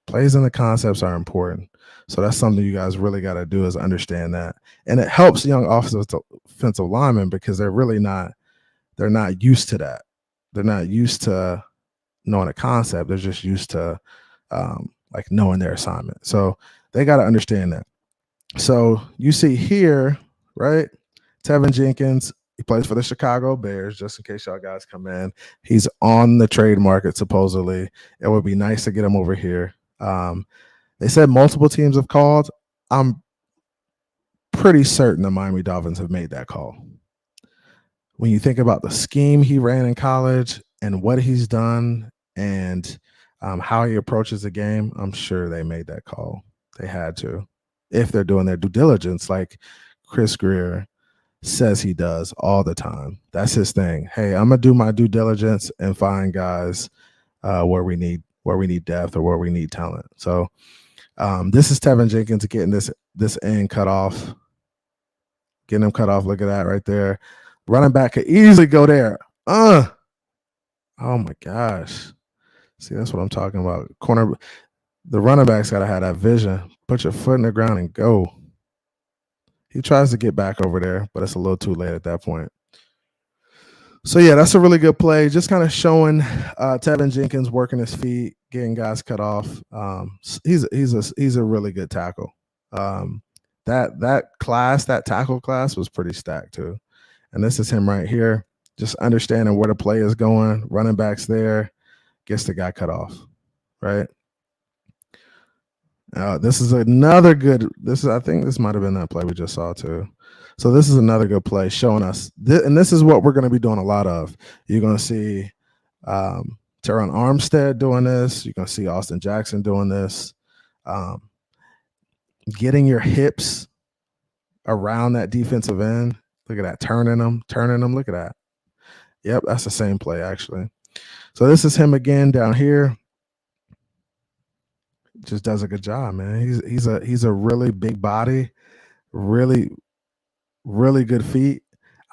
Plays and the concepts are important. So that's something you guys really got to do, is understand that. And it helps young offensive linemen because they're not used to that. They're not used to knowing a concept. They're just used to like knowing their assignment. So they got to understand that. So you see here, right? Tevin Jenkins, he plays for the Chicago Bears, just in case y'all guys come in. He's on the trade market, supposedly. It would be nice to get him over here. They said multiple teams have called. I'm pretty certain the Miami Dolphins have made that call. When you think about the scheme he ran in college and what he's done and how he approaches the game, I'm sure they made that call. They had to, if they're doing their due diligence, like Chris Greer says he does all the time. That's his thing. Hey, I'm gonna do my due diligence and find guys where we need depth or where we need talent. So this is Tevin Jenkins getting this end cut off. Getting him cut off. Look at that right there. Running back could easily go there. Oh my gosh. See, that's what I'm talking about. The running back's got to have that vision. Put your foot in the ground and go. He tries to get back over there, but it's a little too late at that point. So yeah, that's a really good play. Just kind of showing Tevin Jenkins working his feet, getting guys cut off. He's a really good tackle. That tackle class was pretty stacked too. And this is him right here, just understanding where the play is going. Running back's there, gets the guy cut off, right? This is another good. I think this might have been that play we just saw too. So this is another good play showing us, and this is what we're going to be doing a lot of. You're going to see Teron Armstead doing this. You're going to see Austin Jackson doing this. Getting your hips around that defensive end. Look at that, turning them. Look at that. Yep, that's the same play actually. So this is him again down here. Just does a good job, man. He's a really big body, really, really good feet.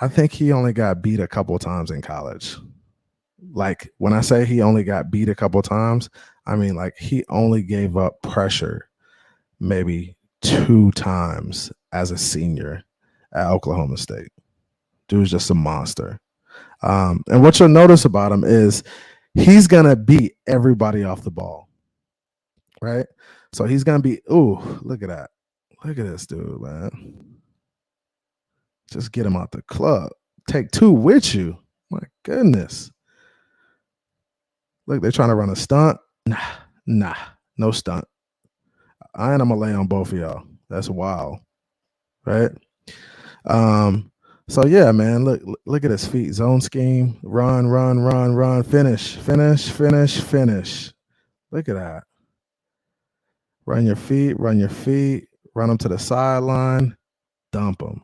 I think he only got beat a couple times in college. Like when I say he only got beat a couple times, I mean like he only gave up pressure maybe 2 times as a senior at Oklahoma State. Dude's just a monster. And what you'll notice about him is he's gonna beat everybody off the ball. Right? So he's going to be, look at that. Look at this dude, man. Just get him out the club. Take 2 with you. My goodness. Look, they're trying to run a stunt. Nah, no stunt. I'm going to lay on both of y'all. That's wild. Right? So, yeah, man, look at his feet. Zone scheme. Run, finish. Look at that. Run your feet, run them to the sideline, dump them.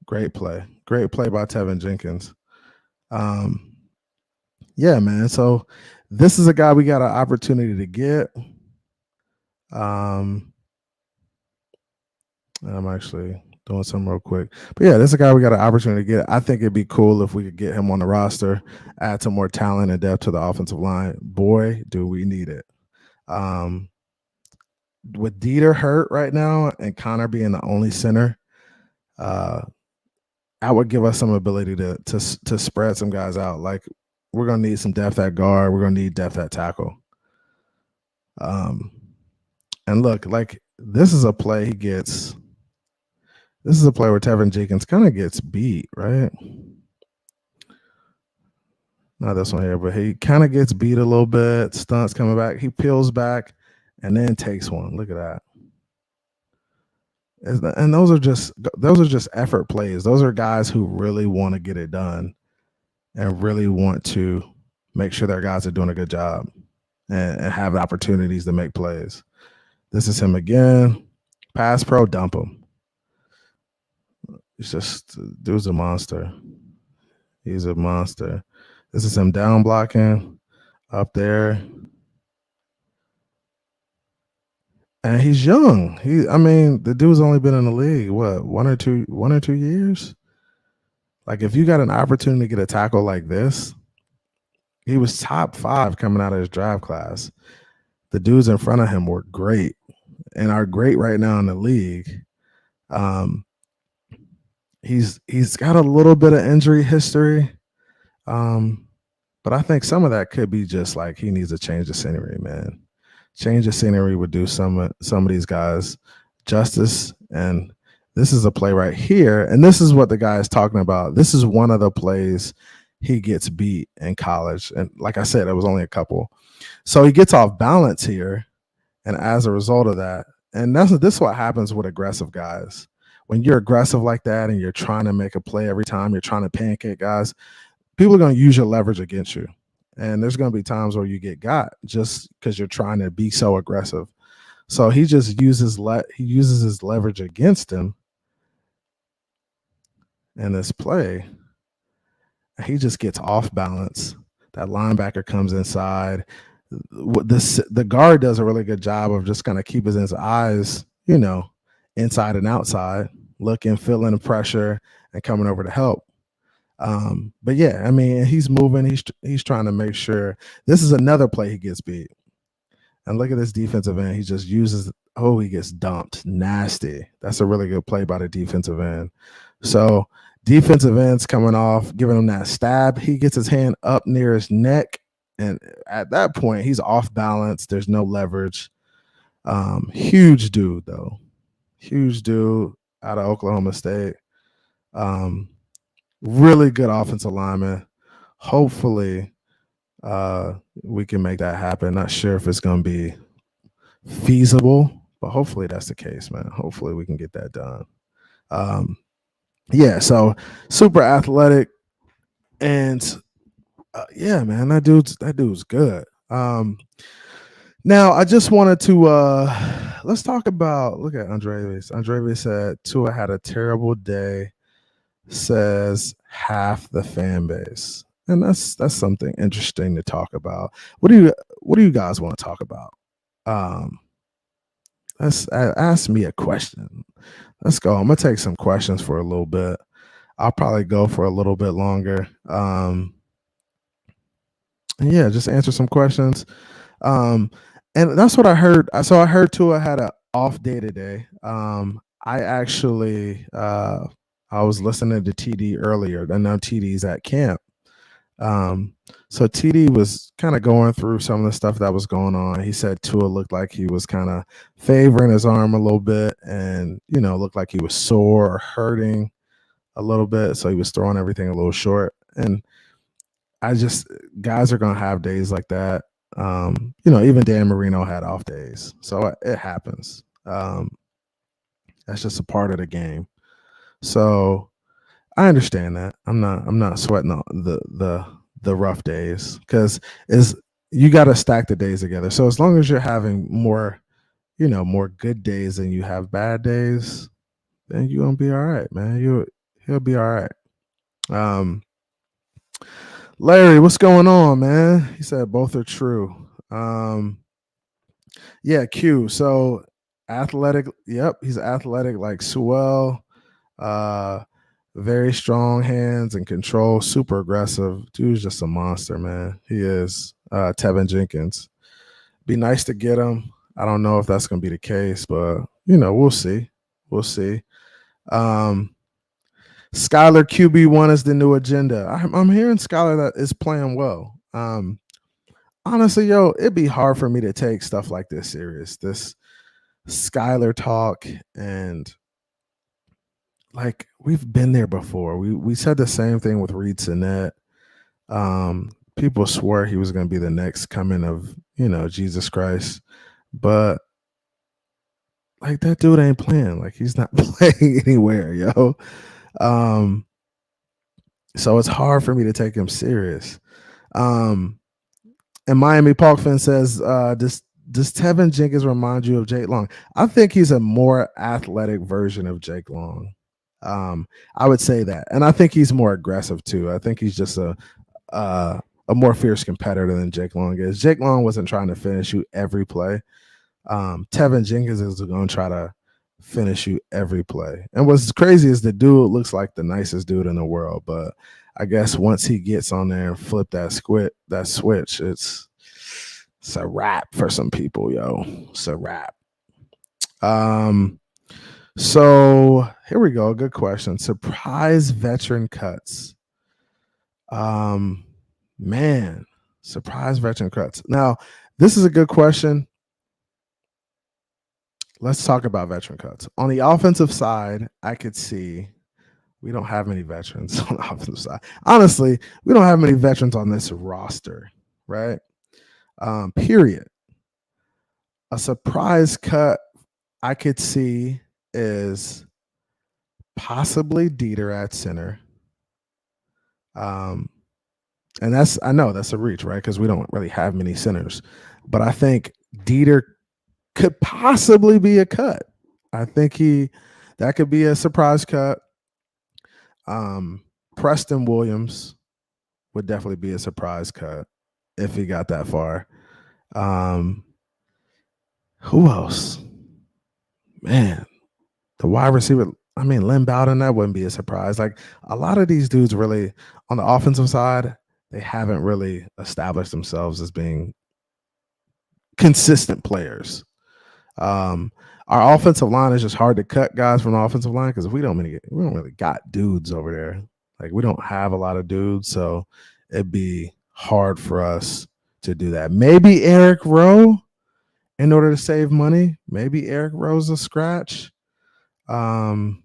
Great play by Tevin Jenkins. Yeah, man. So this is a guy we got an opportunity to get. I'm actually doing something real quick. But yeah, this is a guy we got an opportunity to get. I think it'd be cool if we could get him on the roster, add some more talent and depth to the offensive line. Boy, do we need it. With Dieter hurt right now and Connor being the only center, I would give us some ability to spread some guys out. Like we're gonna need some depth at guard. We're gonna need depth at tackle. And look, like this is a play where Tevin Jenkins kind of gets beat, right? Not this one here, but he kind of gets beat a little bit. Stunts coming back. He peels back and then takes one. Look at that. And those are just effort plays. Those are guys who really want to get it done and really want to make sure their guys are doing a good job and have opportunities to make plays. This is him again. Pass pro, dump him. dude's a monster. He's a monster. This is him down blocking up there. And he's young. I mean, the dude's only been in the league, what, 1 or 2 years? Like, if you got an opportunity to get a tackle like this, he was top 5 coming out of his draft class. The dudes in front of him were great and are great right now in the league. He's got a little bit of injury history. But I think some of that could be just like he needs to change the scenery, man. Change the scenery would do some of these guys justice. And this is a play right here. And this is what the guy is talking about. This is one of the plays he gets beat in college. And like I said, it was only a couple. So he gets off balance here. And as a result of that, and this is what happens with aggressive guys. When you're aggressive like that and you're trying to make a play every time, you're trying to pancake guys, people are going to use your leverage against you. And there's going to be times where you get got just because you're trying to be so aggressive. So he just uses his leverage against him in this play. He just gets off balance. That linebacker comes inside. The guard does a really good job of just kind of keeping his eyes, inside and outside, looking, feeling the pressure, and coming over to help. But yeah, I mean, he's moving. He's trying to make sure. This is another play he gets beat. And look at this defensive end. He just uses. Oh, he gets dumped. Nasty. That's a really good play by the defensive end. So defensive end's coming off, giving him that stab. He gets his hand up near his neck. And at that point, he's off balance. There's no leverage. Huge dude, though. Huge dude out of Oklahoma State. Really good offensive lineman. Hopefully, we can make that happen. Not sure if it's going to be feasible, but hopefully that's the case, man. Hopefully we can get that done. Yeah, so super athletic. And yeah, man, that dude's good. Now I just wanted to let's talk about, look at Andrevis. Andrevis said Tua had a terrible day, says half the fan base. And that's something interesting to talk about. What do you guys want to talk about? Ask me a question. Let's go. I'm gonna take some questions for a little bit. I'll probably go for a little bit longer. And yeah, just answer some questions. And that's what I heard. So I heard Tua had an off day today. I actually I was listening to TD earlier. I know TD's at camp. So TD was kind of going through some of the stuff that was going on. He said Tua looked like he was kind of favoring his arm a little bit and, looked like he was sore or hurting a little bit. So he was throwing everything a little short. And guys are going to have days like that. Even Dan Marino had off days. So it happens. That's just a part of the game. So I understand that. I'm not sweating the rough days, because you got to stack the days together. So as long as you're having more good days than you have bad days, then you're gonna be all right, man. He'll be all right. Larry, what's going on, man? He said both are true. Yeah, Q. So athletic. Yep, he's athletic like Sewell. Very strong hands and control, super aggressive. Dude's just a monster, man. He is. Tevin Jenkins. Be nice to get him. I don't know if that's going to be the case, but, we'll see. We'll see. Skylar QB1 is the new agenda. I'm hearing Skylar that is playing well. Honestly, it'd be hard for me to take stuff like this serious. This Skylar talk, and like, we've been there before. We said the same thing with Reed Sinnett. People swore he was going to be the next coming of, Jesus Christ. But, like, that dude ain't playing. Like, he's not playing anywhere, yo. So it's hard for me to take him serious. And Miami Dolphins says, does Tevin Jenkins remind you of Jake Long? I think he's a more athletic version of Jake Long. I would say that, and I think he's more aggressive too. I think he's just a more fierce competitor than Jake Long is. Jake Long wasn't trying to finish you every play. Tevin Jenkins is going to try to finish you every play. And what's crazy is the dude looks like the nicest dude in the world, but I guess once he gets on there and flip that switch, it's a wrap for some people, yo. It's a wrap. So here we go. Good question. Surprise veteran cuts. Man, surprise veteran cuts. Now, this is a good question. Let's talk about veteran cuts. On the offensive side, I could see we don't have many veterans on the offensive side. Honestly, we don't have many veterans on this roster, right? Period. A surprise cut I could see is possibly Dieter at center. And I know that's a reach, right? Because we don't really have many centers. But I think Dieter could possibly be a cut. I think that could be a surprise cut. Preston Williams would definitely be a surprise cut if he got that far. Who else? Man, the wide receiver. I mean, Lynn Bowden, that wouldn't be a surprise. Like a lot of these dudes really on the offensive side, they haven't really established themselves as being consistent players. Our offensive line is just hard to cut guys from the offensive line because we don't really got dudes over there. Like we don't have a lot of dudes, so it'd be hard for us to do that. Maybe Eric Rowe, in order to save money. Maybe Eric Rowe's a scratch. Who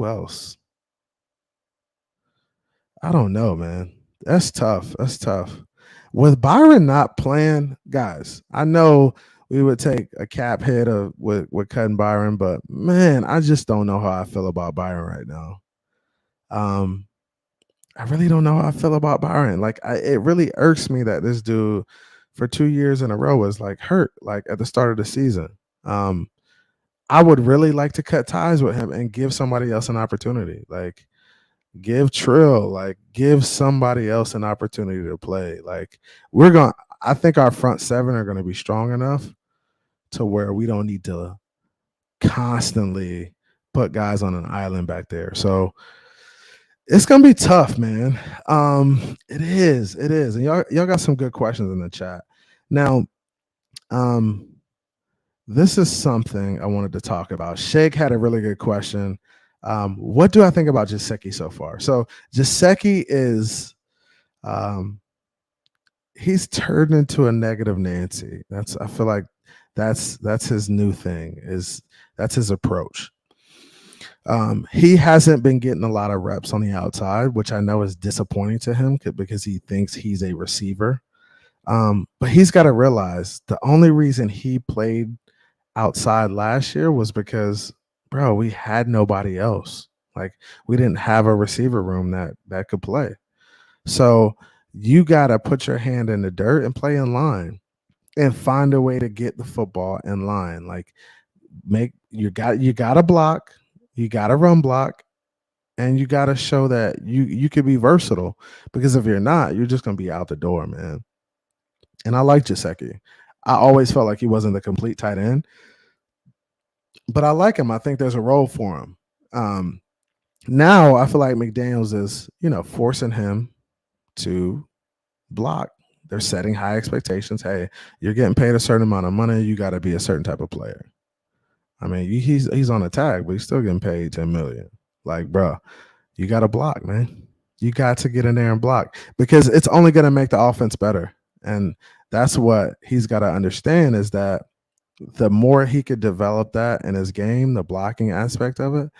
else? I don't know, man. That's tough. With Byron not playing, guys, I know we would take a cap hit with cutting Byron, but man, I just don't know how I feel about Byron right now. I really don't know how I feel about Byron. Like, it really irks me that this dude for 2 years in a row was like hurt, like at the start of the season. I would really like to cut ties with him and give somebody else an opportunity. Like, give Trill, like give somebody else an opportunity to play. Like I think our front seven are going to be strong enough to where we don't need to constantly put guys on an island back there. So it's going to be tough, man. It is. And y'all got some good questions in the chat. Now, this is something I wanted to talk about. Shake had a really good question. What do I think about Gesicki so far? So Gesicki is he's turned into a negative Nancy. I feel like that's his new thing, that's his approach. He hasn't been getting a lot of reps on the outside, which I know is disappointing to him because he thinks he's a receiver. But he's got to realize the only reason he played outside last year was because, bro, we had nobody else. Like, we didn't have a receiver room that could play. So you got to put your hand in the dirt and play in line and find a way to get the football in line. Like, you got to block, you got to run block, and you got to show that you could be versatile, because if you're not, you're just going to be out the door, man. And I like Gesicki. I always felt like he wasn't the complete tight end, but I like him. I think there's a role for him. Now I feel like McDaniels is, forcing him to block. They're setting high expectations. Hey, you're getting paid a certain amount of money. You got to be a certain type of player. I mean, he's on a tag, but he's still getting paid $10 million. Like, bro, you got to block, man. You got to get in there and block, because it's only going to make the offense better. And that's what he's got to understand, is that the more he could develop that in his game, the blocking aspect of it,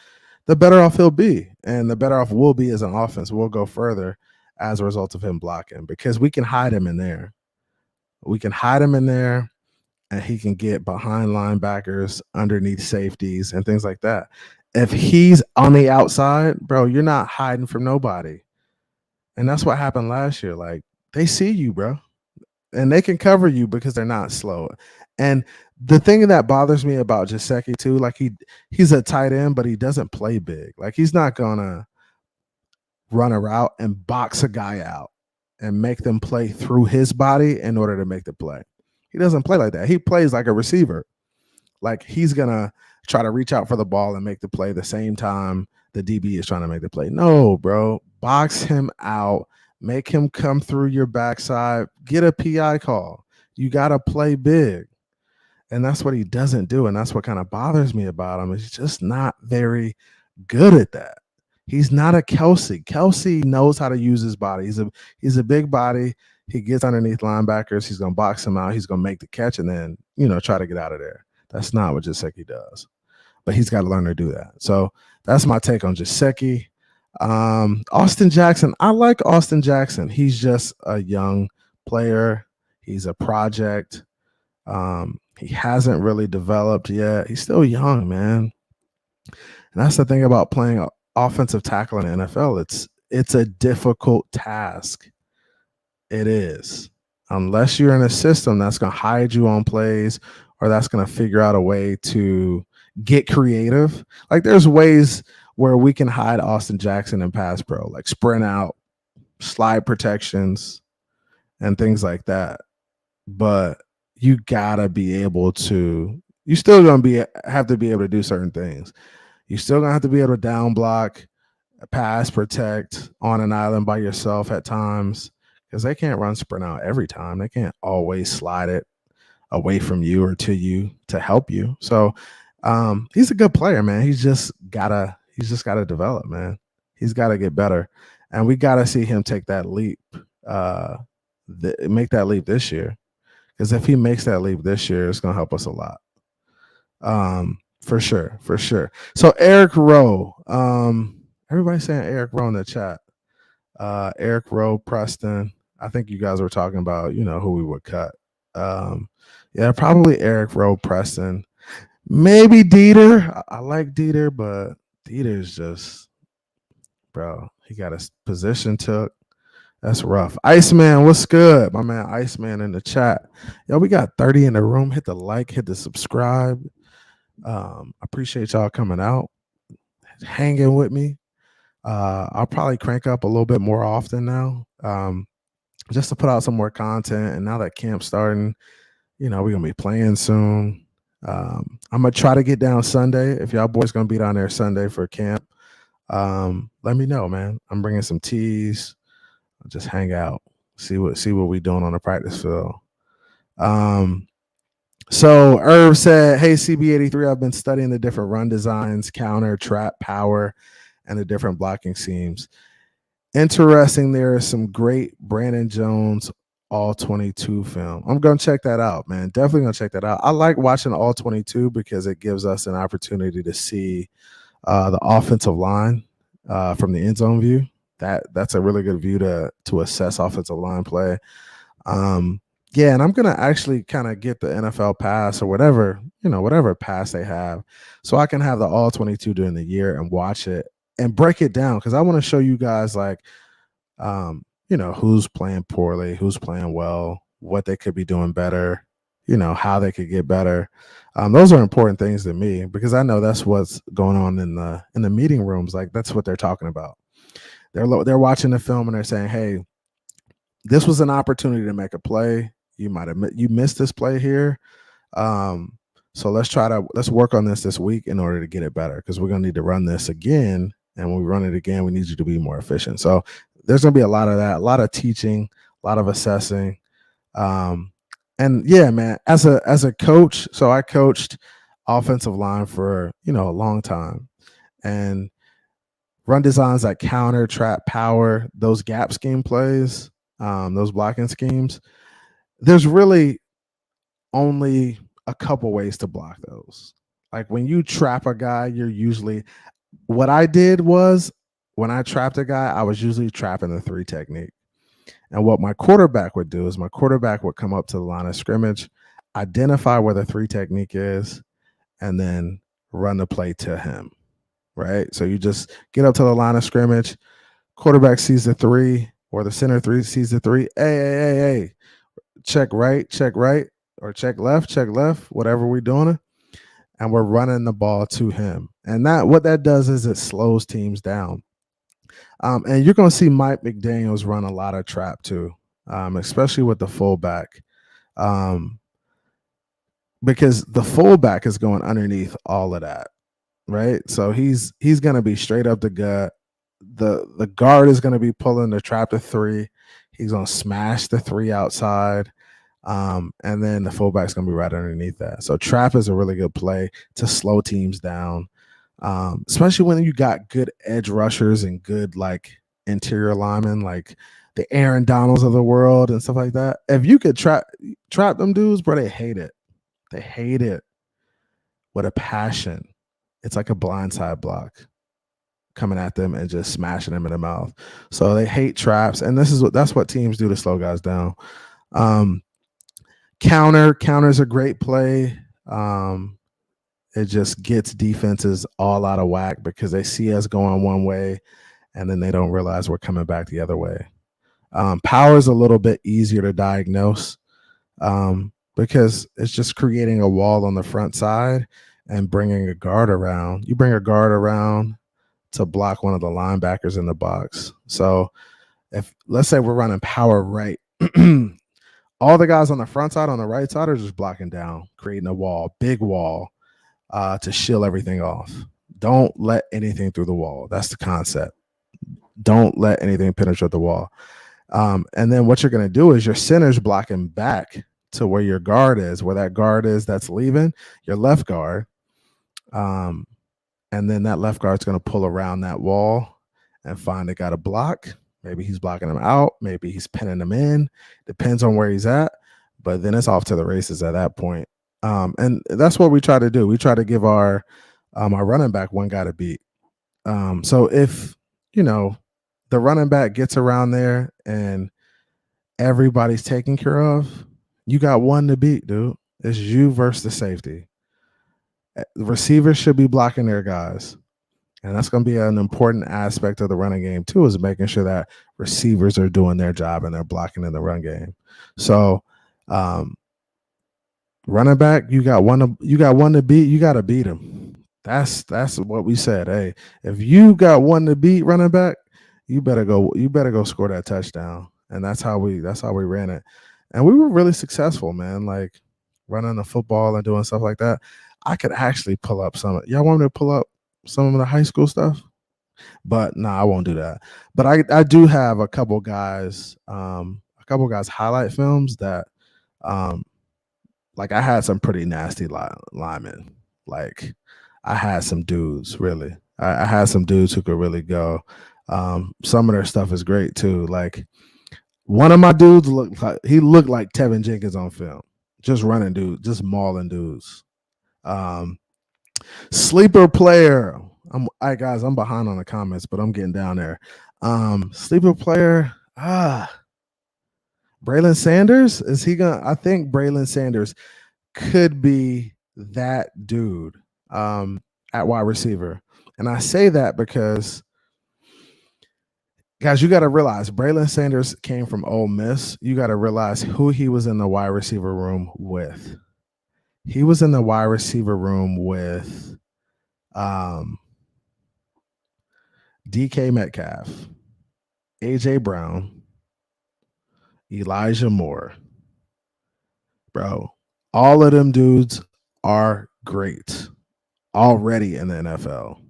the better off he'll be. And the better off we'll be as an offense. We'll go further as a result of him blocking, because we can hide him in there. And he can get behind linebackers, underneath safeties, and things like that. If he's on the outside, bro, you're not hiding from nobody. And that's what happened last year. Like, they see you, bro. and they can cover you because they're not slow. And the thing that bothers me about Gesicki too, like he's a tight end, but he doesn't play big. Like he's not gonna run a route and box a guy out and make them play through his body in order to make the play. He doesn't play like that. He plays like a receiver. Like he's gonna try to reach out for the ball and make the play the same time the DB is trying to make the play. No, bro. Box him out. Make him come through your backside. Get a PI call. You got to play big. And that's what he doesn't do. And that's what kind of bothers me about him. He's just not very good at that. He's not a Kelsey. Kelsey knows how to use his body. He's a big body. He gets underneath linebackers. He's going to box them out. He's going to make the catch and then, try to get out of there. That's not what Gesicki does. But he's got to learn to do that. So that's my take on Gesicki. Austin Jackson. I like Austin Jackson. He's just a young player. He's a project. He hasn't really developed yet. He's still young, man. And that's the thing about playing offensive tackle in the NFL. It's a difficult task. It is. Unless you're in a system that's going to hide you on plays or that's going to figure out a way to get creative. Like there's ways where we can hide Austin Jackson in pass pro, like sprint out, slide protections, and things like that. But you gotta be able to. You still gonna have to be able to do certain things. You still gonna have to be able to down block, pass protect on an island by yourself at times because they can't run sprint out every time. They can't always slide it away from you or to you to help you. So he's a good player, man. He's just gotta develop, man. He's gotta get better, and we gotta see him take that leap, make that leap this year. Because if he makes that leap this year, it's gonna help us a lot. For sure. So Eric Rowe, everybody's saying Eric Rowe in the chat. Eric Rowe, Preston. I think you guys were talking about, who we would cut. Yeah, probably Eric Rowe, Preston. Maybe Dieter. I like Dieter, but Dieter's just, bro, he got his position took. That's rough. Iceman, what's good? My man Iceman in the chat. Yo, we got 30 in the room. Hit the like, hit the subscribe. Appreciate y'all coming out, hanging with me. I'll probably crank up a little bit more often now, just to put out some more content. And now that camp's starting, we're going to be playing soon. I'm going to try to get down Sunday. If y'all boys going to be down there Sunday for camp, let me know, man. I'm bringing some teas. I'll just hang out, see what we doing on the practice field. So Irv said, hey, CB83, I've been studying the different run designs, counter, trap, power, and the different blocking schemes. Interesting. There is some great Brandon Jones all 22 film. I'm going to check that out, man. Definitely going to check that out. I like watching all 22 because it gives us an opportunity to see the offensive line from the end zone view. That's a really good view to assess offensive line play. Yeah, and I'm gonna actually kind of get the NFL pass or whatever pass they have, so I can have the all 22 during the year and watch it and break it down because I want to show you guys who's playing poorly, who's playing well, what they could be doing better, how they could get better. Those are important things to me because I know that's what's going on in the meeting rooms. Like that's what they're talking about. They're watching the film and they're saying, hey, this was an opportunity to make a play. You missed this play here. So let's work on this week in order to get it better because we're going to need to run this again. And when we run it again, we need you to be more efficient. So there's going to be a lot of that, a lot of teaching, a lot of assessing. And yeah, man, as a coach, so I coached offensive line for, a long time. And run designs like counter, trap, power, those gap scheme plays, those blocking schemes, there's really only a couple ways to block those. Like when you trap a guy, what I did was when I trapped a guy, I was usually trapping the 3 technique. And what my quarterback would do is my quarterback would come up to the line of scrimmage, identify where the 3 technique is, and then run the play to him. Right. So you just get up to the line of scrimmage. Quarterback sees the 3 or the center 3 sees the 3. Hey. check right, or check left, whatever we're doing, and we're running the ball to him. And that what that does is it slows teams down. And you're going to see Mike McDaniels run a lot of trap too, especially with the fullback, because the fullback is going underneath all of that, right? So he's going to be straight up the gut. The guard is going to be pulling the trap to 3. He's going to smash the 3 outside. And then the fullback's going to be right underneath that. So trap is a really good play to slow teams down, especially when you got good edge rushers and good like interior linemen, like the Aaron Donalds of the world and stuff like that. If you could trap them dudes, bro, they hate it. They hate it with a passion. It's like a blindside block coming at them and just smashing them in the mouth. So they hate traps, and that's what teams do to slow guys down. Counter's a great play. It just gets defenses all out of whack because they see us going one way and then they don't realize we're coming back the other way. Power is a little bit easier to diagnose because it's just creating a wall on the front side and bringing a guard around. You bring a guard around to block one of the linebackers in the box. So if let's say we're running power right, all the guys on the front side, on the right side, are just blocking down, creating a wall, big wall, to shield everything off. Don't let anything through the wall. That's the concept. Don't let anything penetrate the wall. And then what you're going to do is your center's blocking back to where your guard is, where that guard is that's leaving, your left guard. And then that left guard's going to pull around that wall and find a guy to block. Maybe he's blocking him out. Maybe he's pinning him in. Depends on where he's at. But then it's off to the races at that point. And that's what we try to do. We try to give our running back one guy to beat. So if, the running back gets around there and everybody's taken care of, you got one to beat, dude. It's you versus the safety. The receivers should be blocking their guys. And that's going to be an important aspect of the running game too, is making sure that receivers are doing their job and they're blocking in the run game. So running back, you got one to beat, you got to beat him. That's what we said. Hey, if you got one to beat running back, you better go score that touchdown. And that's how we ran it. And we were really successful, man. Like running the football and doing stuff like that. I could actually pull up some. Y'all want me to pull up some of the high school stuff? But no, I won't do that. But I do have a couple guys highlight films that like I had some pretty nasty linemen. Like I had some dudes, really. I had some dudes who could really go. Some of their stuff is great too. Like one of my dudes looked like Tevin Jenkins on film. Just running dudes, just mauling dudes. Sleeper player. All right, guys, I'm behind on the comments, but I'm getting down there. Sleeper player. Braylon Sanders. Is he gonna? I think Braylon Sanders could be that dude at wide receiver. And I say that because, guys, you got to realize Braylon Sanders came from Ole Miss. You got to realize who he was in the wide receiver room with. He was in the wide receiver room with DK Metcalf, AJ Brown, Elijah Moore. Bro, all of them dudes are great already in the NFL.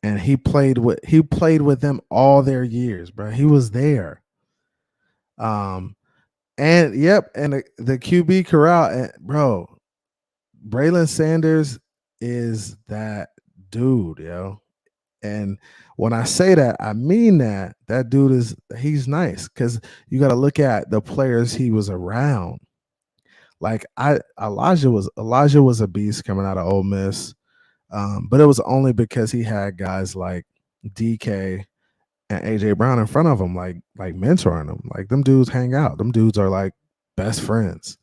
And he played with them all their years, bro. He was there. And the QB corral, and bro, Braylon Sanders is that dude, yo. And when I say that, I mean that dude he's nice, because you got to look at the players he was around. Like Elijah was a beast coming out of Ole Miss, but it was only because he had guys like DK and AJ Brown in front of him, like mentoring him. Like them dudes hang out. Them dudes are like best friends.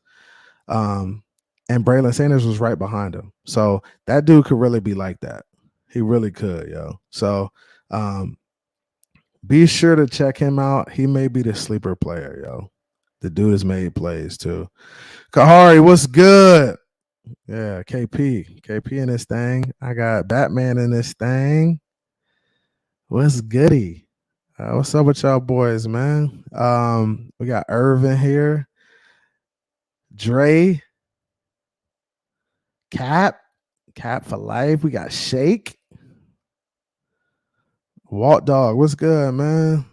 And Braylon Sanders was right behind him. So that dude could really be like that. He really could, yo. So be sure to check him out. He may be the sleeper player, yo. The dude has made plays too. Kahari, what's good? Yeah, KP in this thing. I got Batman in this thing. What's goody? What's up with y'all boys, man? We got Irvin here, Dre, Cap for life. We got Shake, Walt Dog. What's good, man?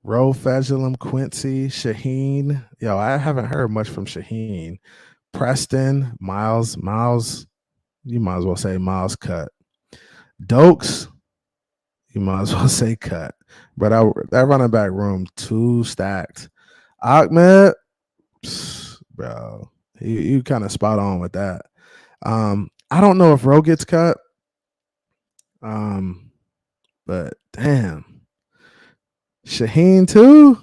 Raul, Fedulum, Quincy, Shaheen. Yo, I haven't heard much from Shaheen. Preston, Miles, you might as well say Miles cut. Dokes, you might as well say cut. But that running back room, 2 stacked. Ahmed, bro, you kind of spot on with that. I don't know if Roe gets cut. But damn. Shaheen too?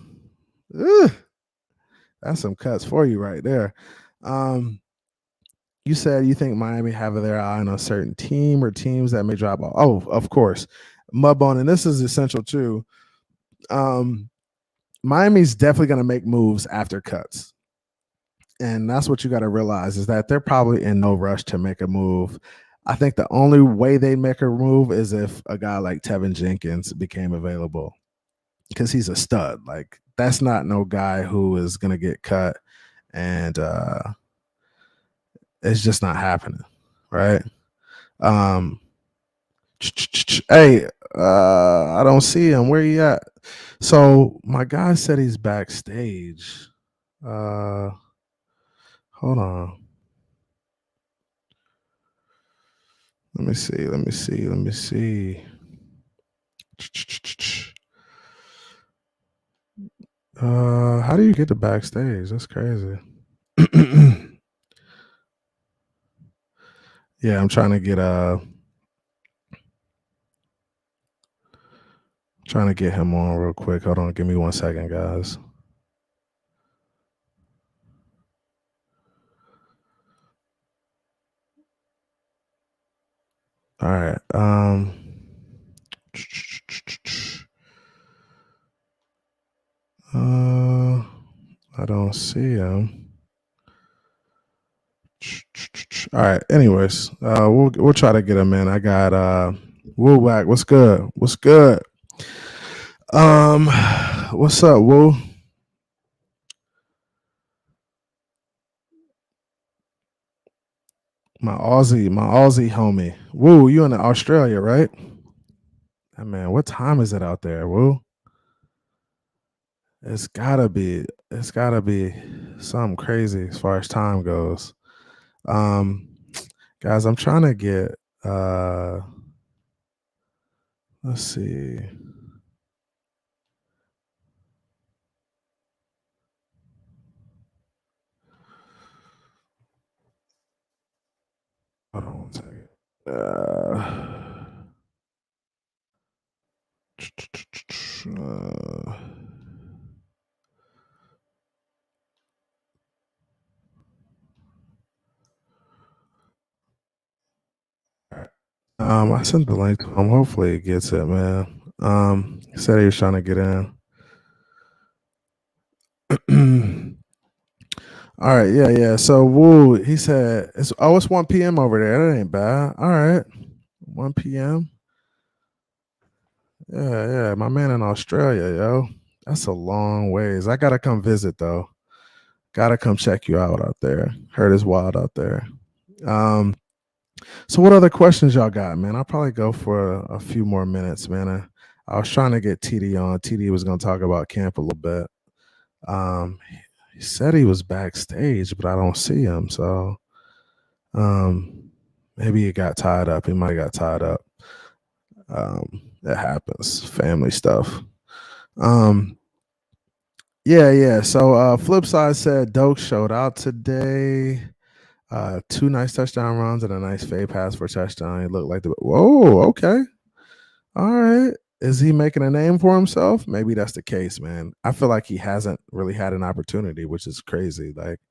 Ugh. That's some cuts for you right there. You said you think Miami have their eye on a certain team or teams that may drop off. Oh, of course. Mudbone, and this is essential too. Miami's definitely going to make moves after cuts. And that's what you got to realize is that they're probably in no rush to make a move. I think the only way they make a move is if a guy like Tevin Jenkins became available because he's a stud. Like, that's not no guy who is going to get cut. And it's just not happening, right? Hey, I don't see him. Where he at? So my guy said he's backstage. Hold on. Let me see. How do you get to backstage? That's crazy. Yeah, I'm trying to get him on real quick. Hold on, give me 1 second, guys. All right. I don't see him. All right. Anyways, we'll try to get him in. I got Woo Whack. What's good? What's up, Woo? My Aussie homie. Woo, you in Australia, right? Hey, man, what time is it out there, Woo? It's gotta be something crazy as far as time goes. Guys, I'm trying to get let's see. Hold on 1 second. I sent the link to him. Hopefully it gets it, man. He said he was trying to get in. All right, yeah. So Woo, he said it's 1 p.m. over there. That ain't bad. All right. 1 p.m. Yeah. My man in Australia, yo. That's a long ways. I gotta come visit though. Gotta come check you out there. Heard it's wild out there. So what other questions y'all got, man? I'll probably go for a few more minutes, man. I was trying to get TD on. TD was gonna talk about camp a little bit. He said he was backstage, but I don't see him. So maybe he got tied up. He might have got tied up. That happens. Family stuff. Yeah. So flip side said Doak showed out today. 2 nice touchdown runs and a nice fade pass for a touchdown. He looked like whoa, okay. All right. Is he making a name for himself? Maybe that's the case, man. I feel like he hasn't really had an opportunity, which is crazy. Like,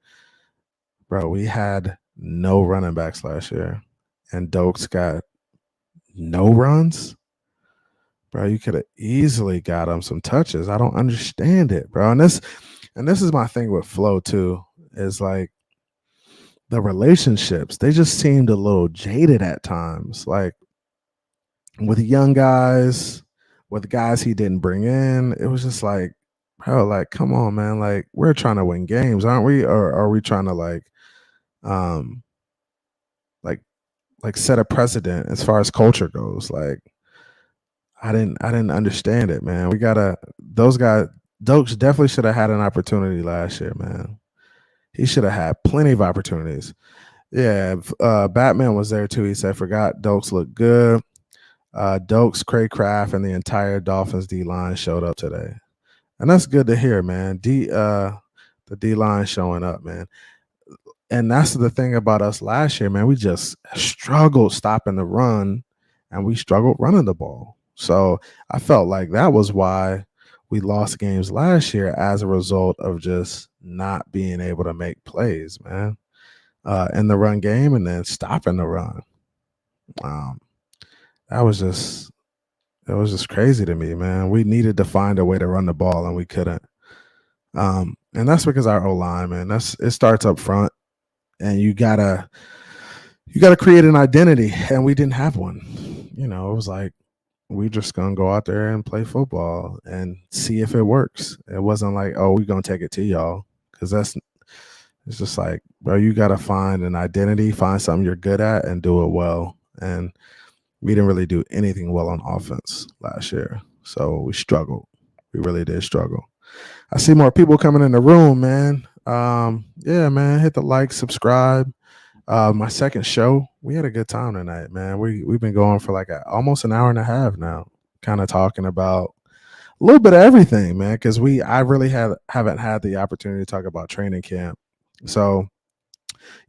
bro, we had no running backs last year, and Doak's got no runs. Bro, you could have easily got him some touches. I don't understand it, bro. And And this is my thing with Flo too, is like the relationships, they just seemed a little jaded at times. Like with young guys, with guys he didn't bring in, it was just like, bro, like, come on, man. Like, we're trying to win games, aren't we? Or are we trying to um, like, set a precedent as far as culture goes? Like, I didn't understand it, man. We gotta those guys. Dokes definitely should have had an opportunity last year, man. He should have had plenty of opportunities. Yeah, Batman was there too. He said, "Forgot Dokes looked good." Dokes, Craycraft, and the entire Dolphins D line showed up today, and that's good to hear, man. The D line showing up, man. And that's the thing about us last year, man. We just struggled stopping the run, and we struggled running the ball. So I felt like that was why we lost games last year, as a result of just not being able to make plays, man, in the run game, and then stopping the run. That was just It was just crazy to me, man. We needed to find a way to run the ball, and we couldn't. And that's because our O-line, man, it starts up front, and you gotta create an identity, and we didn't have one. It was like, we just gonna go out there and play football and see if it works. It wasn't like, oh, we're gonna take it to y'all, because it's just like, bro, you gotta find an identity, find something you're good at, and do it well. And we didn't really do anything well on offense last year, so we struggled. We really did struggle. I see more people coming in the room, man. Yeah, man, hit the like, subscribe. My second show, we had a good time tonight, man. We've been going for like almost an hour and a half now, kind of talking about a little bit of everything, man, because I really haven't had the opportunity to talk about training camp. So,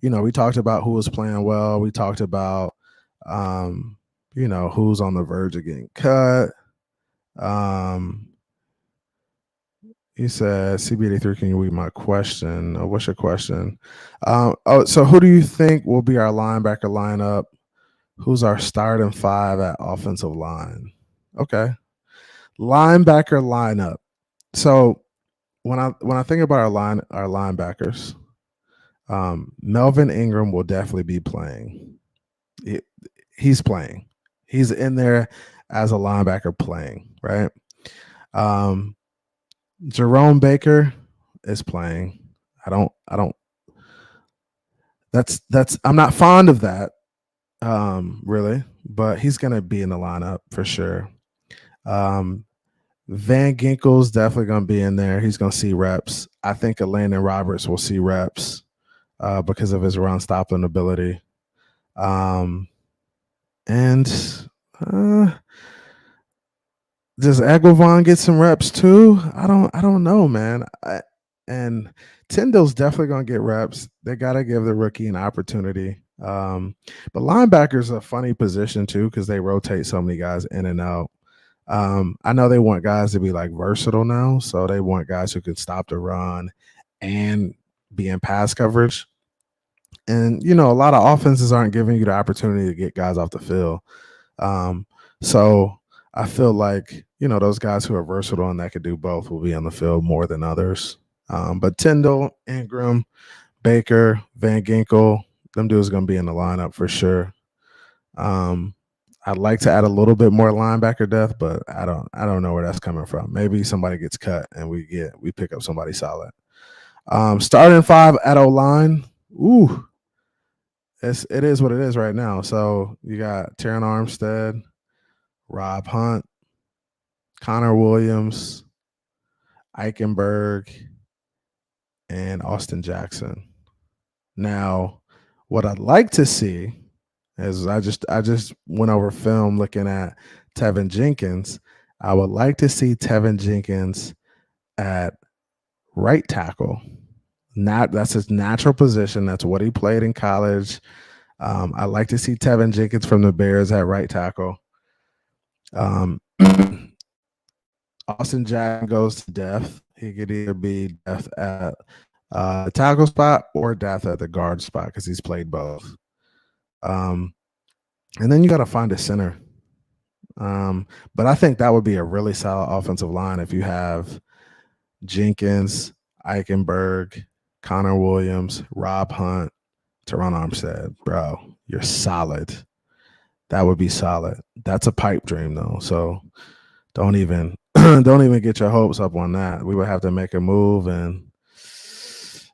we talked about who was playing well. We talked about who's on the verge of getting cut. He said, CB83, can you read my question? What's your question? So who do you think will be our linebacker lineup? Who's our starting 5 at offensive line? Okay. Linebacker lineup. So when I think about our linebackers, Melvin Ingram will definitely be playing. He's playing. He's in there as a linebacker playing, right? Jerome Baker is playing. I'm not fond of that, really, but he's gonna be in the lineup for sure. Van Ginkel's definitely gonna be in there. He's gonna see reps. I think Landon Roberts will see reps because of his run stopping ability. And does Aglovon get some reps too? I don't know, man. And Tyndall's definitely gonna get reps. They gotta give the rookie an opportunity. But linebacker's a funny position too, because they rotate so many guys in and out. I know they want guys to be like versatile now, so they want guys who can stop the run and be in pass coverage. And a lot of offenses aren't giving you the opportunity to get guys off the field. So I feel like, those guys who are versatile and that could do both will be on the field more than others. But Tyndall, Ingram, Baker, Van Ginkel, them dudes are going to be in the lineup for sure. I'd like to add a little bit more linebacker depth, but I don't know where that's coming from. Maybe somebody gets cut and we pick up somebody solid. Starting 5 at O-line. Ooh. It is what it is right now. So you got Terron Armstead, Rob Hunt, Connor Williams, Eichenberg, and Austin Jackson. Now, what I'd like to see is I just went over film looking at Tevin Jenkins. I would like to see Tevin Jenkins at right tackle. That's his natural position. That's what he played in college. I like to see Tevin Jenkins from the Bears at right tackle. Austin Jackson goes to depth. He could either be depth at the tackle spot or depth at the guard spot because he's played both. And then you got to find a center. But I think that would be a really solid offensive line if you have Jenkins, Eichenberg, Connor Williams, Rob Hunt, Teron Armstead. Bro, you're solid. That would be solid. That's a pipe dream though. So don't even get your hopes up on that. We would have to make a move, and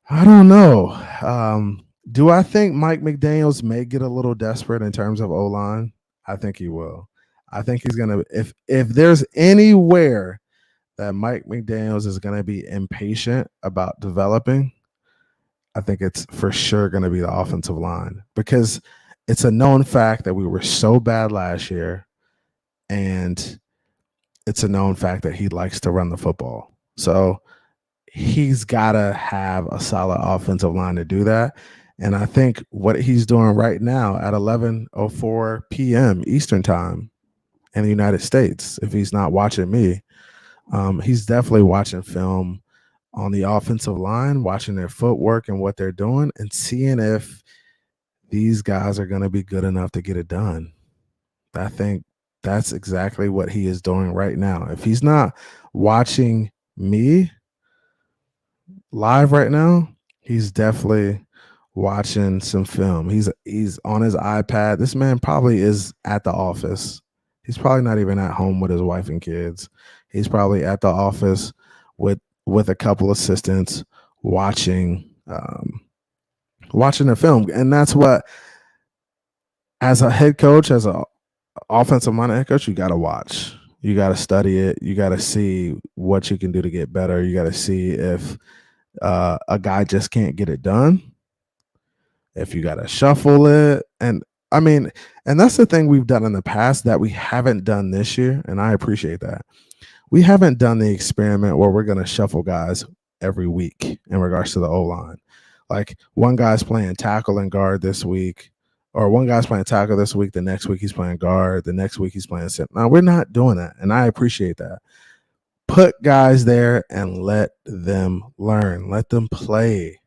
I don't know. Do I think Mike McDaniels may get a little desperate in terms of O-line? I think he will. I think he's gonna, if there's anywhere that Mike McDaniels is gonna be impatient about developing, I think it's for sure gonna be the offensive line, because it's a known fact that we were so bad last year, and it's a known fact that he likes to run the football. So he's got to have a solid offensive line to do that. And I think what he's doing right now at 11:04 p.m. Eastern time in the United States, if he's not watching me, he's definitely watching film on the offensive line, watching their footwork and what they're doing, and seeing if these guys are going to be good enough to get it done. I think that's exactly what he is doing right now. If he's not watching me live right now, he's definitely watching some film. He's on his iPad. This man probably is at the office. He's probably not even at home with his wife and kids. He's probably at the office with a couple assistants watching the film. And that's what, as a head coach, as a offensive minded head coach, you got to watch. You got to study it. You got to see what you can do to get better. You got to see if a guy just can't get it done, if you got to shuffle it. And I mean, and that's the thing we've done in the past that we haven't done this year, and I appreciate that. We haven't done the experiment where we're going to shuffle guys every week in regards to the O-line. Like, one guy's playing tackle and guard this week, or one guy's playing tackle this week, the next week he's playing guard, the next week he's playing center. Now, we're not doing that, and I appreciate that. Put guys there and let them learn. Let them play.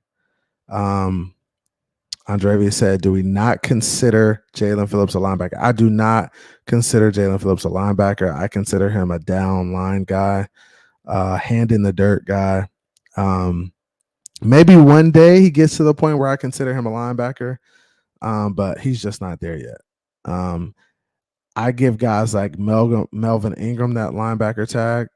Andrevia said, do we not consider Jalen Phillips a linebacker? I do not consider Jalen Phillips a linebacker. I consider him a down line guy, hand in the dirt guy. Maybe one day he gets to the point where I consider him a linebacker, but he's just not there yet. I give guys like Melvin Ingram that linebacker tag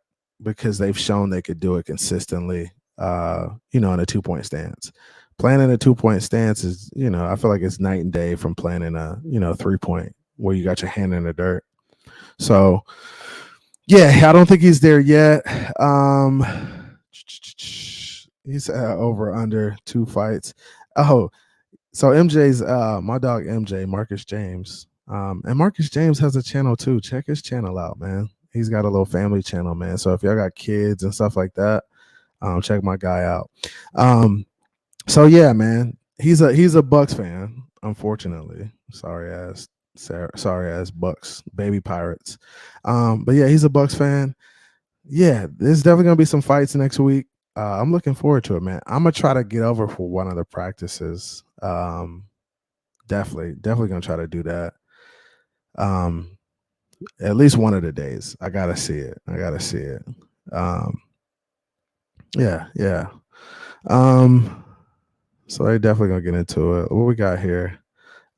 because they've shown they could do it consistently, in a 2-point stance. Playing in a 2-point stance is, I feel like it's night and day from playing in a, 3-point where you got your hand in the dirt. So, yeah, I don't think he's there yet. He's over under 2 fights. Oh, so MJ's my dog MJ, Marcus James. And Marcus James has a channel too. Check his channel out, man. He's got a little family channel, man. So if y'all got kids and stuff like that, check my guy out. So yeah, man, he's a Bucks fan, unfortunately. Sorry ass Bucks, baby Pirates. But yeah, he's a Bucks fan. Yeah, there's definitely gonna be some fights next week. I'm looking forward to it, man. I'm gonna try to get over for one of the practices. Definitely gonna try to do that. At least one of the days. I gotta see it. Yeah. So they're definitely gonna get into it. What we got here?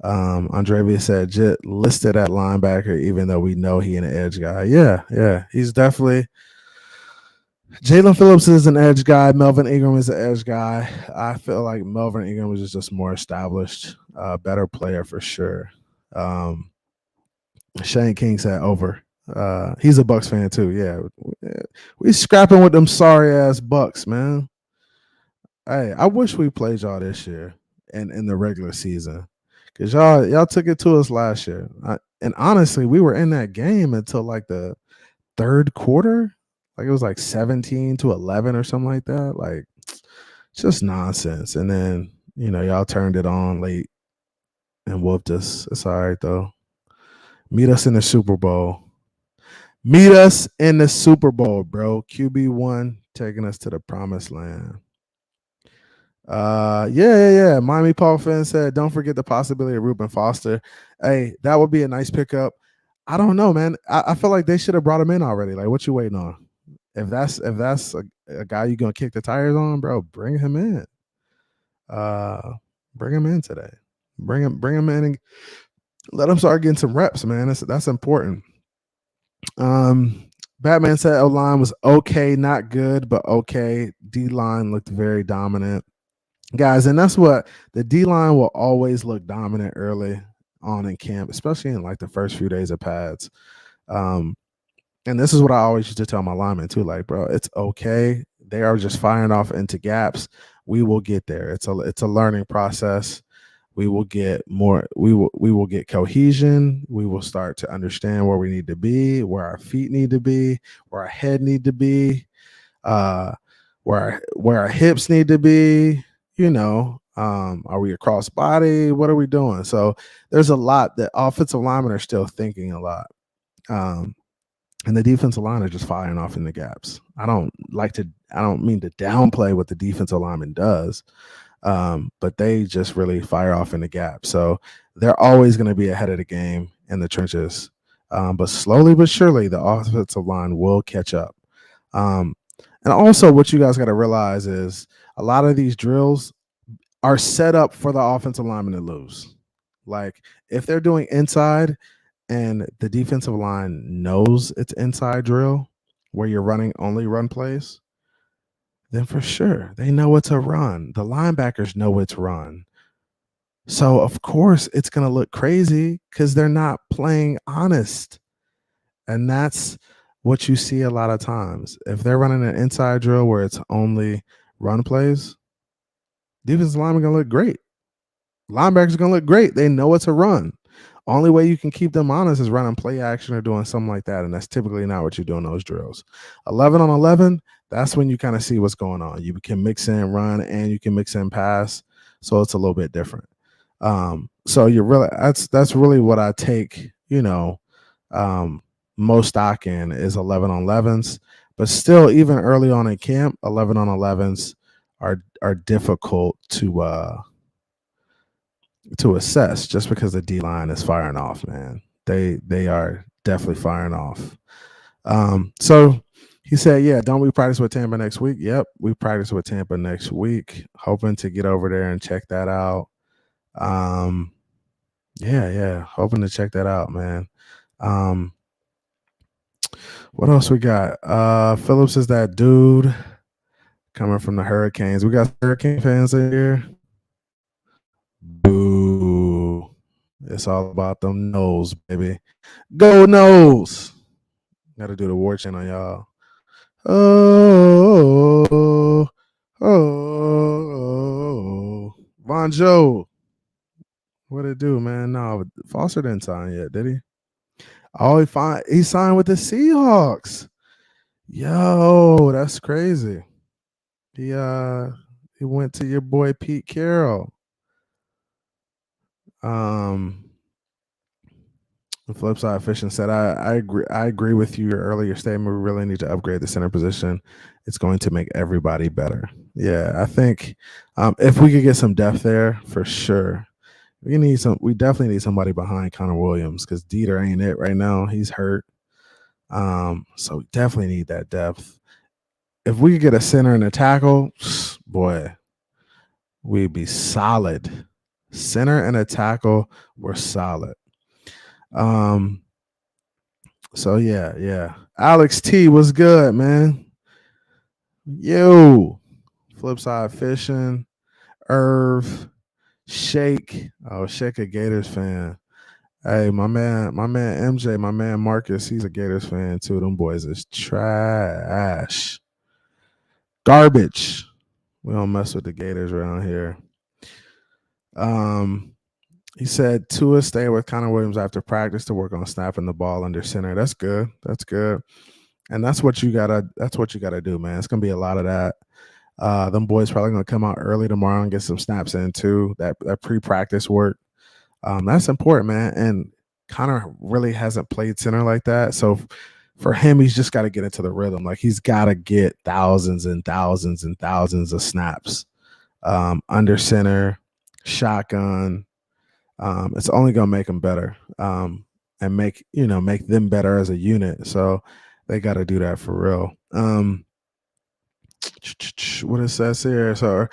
Andrevia said Jit listed at linebacker, even though we know he an edge guy. Yeah. He's definitely. Jalen Phillips is an edge guy. Melvin Ingram is an edge guy. I feel like Melvin Ingram is just more established, better player for sure. Shane King said over. He's a Bucks fan too. Yeah, we scrapping with them sorry ass Bucks, man. Hey, I wish we played y'all this year and in the regular season, because y'all took it to us last year. And honestly, we were in that game until like the third quarter. Like it was like 17-11 or something like that. Like, just nonsense. And then, y'all turned it on late and whooped us. It's all right though. Meet us in the Super Bowl. Meet us in the Super Bowl, bro. QB1 taking us to the promised land. Yeah. Miami Dolphins said, don't forget the possibility of Reuben Foster. Hey, that would be a nice pickup. I don't know, man. I feel like they should have brought him in already. Like, what you waiting on? If that's a guy you're gonna kick the tires on, bro, bring him in. Bring him in today. Bring him in and let him start getting some reps, man. That's important. Batman said O line was okay, not good, but okay. D line looked very dominant, guys, and that's what the D line will always look dominant early on in camp, especially in like the first few days of pads. And this is what I always used to tell my linemen too, like, bro, it's okay. They are just firing off into gaps. We will get there. It's a learning process. We will get more. We will get cohesion. We will start to understand where we need to be, where our feet need to be, where our head need to be, where our hips need to be. Are we across body? What are we doing? So there's a lot that offensive linemen are still thinking a lot. And the defensive line are just firing off in the gaps. I don't mean to downplay what the defensive lineman does, but they just really fire off in the gap. So they're always going to be ahead of the game in the trenches. But slowly but surely, the offensive line will catch up. And also what you guys got to realize is a lot of these drills are set up for the offensive lineman to lose. Like if they're doing inside and the defensive line knows it's inside drill where you're running only run plays, then for sure they know it's a run. The linebackers know it's run. So of course it's going to look crazy because they're not playing honest. And that's what you see a lot of times. If they're running an inside drill where it's only run plays, defensive linemen going to look great. Linebackers are going to look great. They know it's a run. Only way you can keep them honest is running play action or doing something like that, and that's typically not what you do in those drills. 11 on 11, that's when you kind of see what's going on. You can mix in run and you can mix in pass, so it's a little bit different. So you're really that's really what I take. Most stock in is 11 on 11s, but still, even early on in camp, 11 on 11s are difficult to assess just because the D line is firing off, man. They are definitely firing off. So he said, yeah, don't we practice with Tampa next week? Yep, we practice with Tampa next week. Hoping to get over there and check that out. Yeah, hoping to check that out, man. What else we got? Phillips is that dude coming from the Hurricanes. We got Hurricane fans in here. Boo. It's all about them nose, baby. Go nose. Got to do the war chant on y'all. Oh. Von Joe. What it do, man? No, Foster didn't sign yet, did he? Oh, he signed with the Seahawks. Yo, that's crazy. He went to your boy Pete Carroll. The flip side, Fishing said, I agree with you. Your earlier statement. We really need to upgrade the center position. It's going to make everybody better. Yeah, I think if we could get some depth there, for sure. We definitely need somebody behind Connor Williams because Dieter ain't it right now. He's hurt. So we definitely need that depth. If we could get a center and a tackle, boy, we'd be solid. Center and a tackle, we're solid. So yeah. Alex T was good, man. Yo, Flipside Fishing, Irv, Shake. Oh, Shake a Gators fan. Hey, my man MJ, my man Marcus, he's a Gators fan too. Them boys is trash. Garbage. We don't mess with the Gators around here. He said Tua stay with Connor Williams after practice to work on snapping the ball under center. That's good. That's good. And that's what you gotta do, man. It's gonna be a lot of that. Them boys probably gonna come out early tomorrow and get some snaps in too. That pre-practice work. That's important, man. And Connor really hasn't played center like that. So for him, he's just got to get into the rhythm. Like he's got to get thousands and thousands and thousands of snaps under center, shotgun. It's only gonna make them better and make them better as a unit. So They got to do that for real. What it says here? So,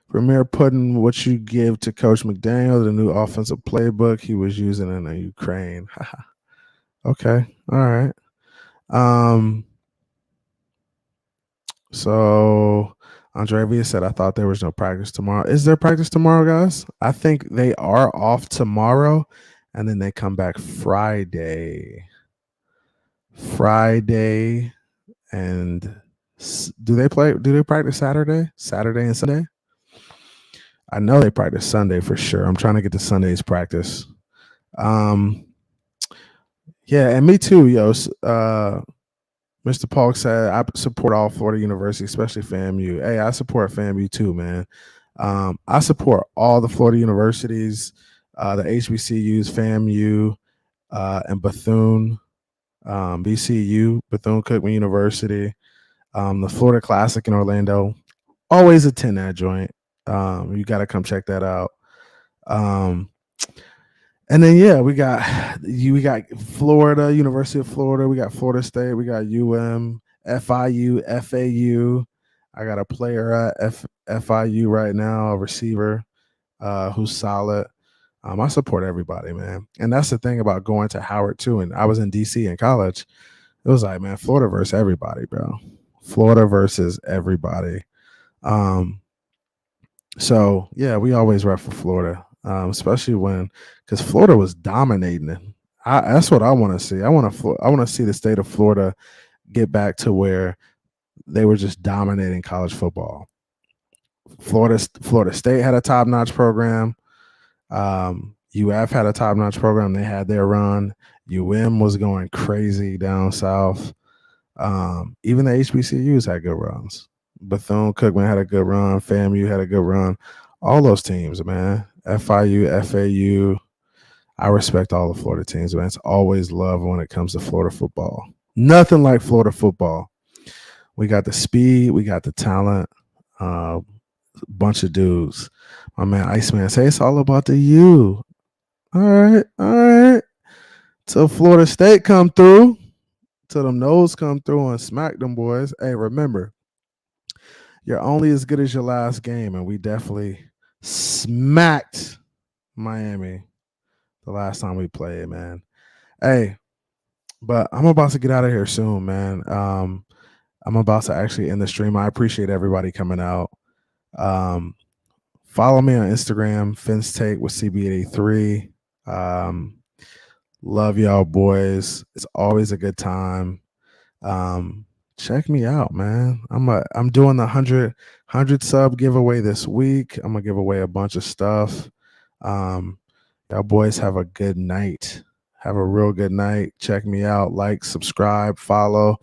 Premier putting what you give to Coach McDaniel, the new offensive playbook he was using in the Ukraine. Okay, all right. So Andrea said, I thought there was no practice tomorrow. Is there practice tomorrow, guys? I think they are off tomorrow, and then they come back Friday. And do they practice Saturday and Sunday? I know they practice Sunday for sure. I'm trying to get to Sunday's practice. Yeah, and me too, yo. Mr. Polk said, I support all Florida universities, especially FAMU. Hey, I support FAMU too, man. I support all the Florida universities, the HBCUs, FAMU, and Bethune, BCU, Bethune-Cookman University, the Florida Classic in Orlando. Always attend that joint. You got to come check that out. And then, yeah, we got Florida, University of Florida. We got Florida State. We got UM, FIU, FAU. I got a player at FIU right now, a receiver who's solid. I support everybody, man. And that's the thing about going to Howard, too. And I was in D.C. in college. It was like, man, Florida versus everybody, bro. Florida versus everybody. So, yeah, we always rep for Florida. Especially because Florida was dominating. That's what I want to see. I want to see the state of Florida get back to where they were just dominating college football. Florida State had a top-notch program. UF had a top-notch program. They had their run. UM was going crazy down south. Even the HBCUs had good runs. Bethune-Cookman had a good run. FAMU had a good run. All those teams, man. FIU, FAU. I respect all the Florida teams, man. It's always love when it comes to Florida football. Nothing like Florida football. We got the speed. We got the talent. Bunch of dudes. My man Iceman say it's all about the U. All right. Till Florida State come through. Till them Noles come through and smack them boys. Hey, remember, you're only as good as your last game, and we definitely smacked Miami the last time we played, man. Hey, but I'm about to get out of here soon, man. I'm about to actually end the stream. I appreciate everybody coming out. Follow me on Instagram, Phins Take with CB83. Love y'all, boys. It's always a good time. Check me out, man. I'm doing the 100 sub giveaway this week. I'm gonna give away a bunch of stuff. Y'all boys have a good night. Have a real good night. Check me out. Like, subscribe, follow.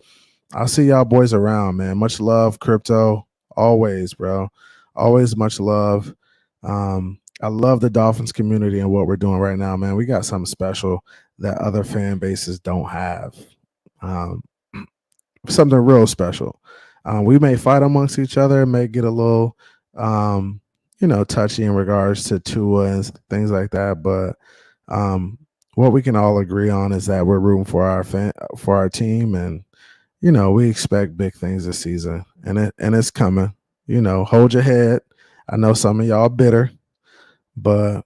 I'll see y'all boys around, man. Much love, crypto. Always, bro. Always much love. I love the Dolphins community and what we're doing right now, man. We got something special that other fan bases don't have. Something real special. We may fight amongst each other, may get a little, touchy in regards to Tua and things like that. But what we can all agree on is that we're rooting for our team, and we expect big things this season, and it's coming. Hold your head. I know some of y'all bitter, but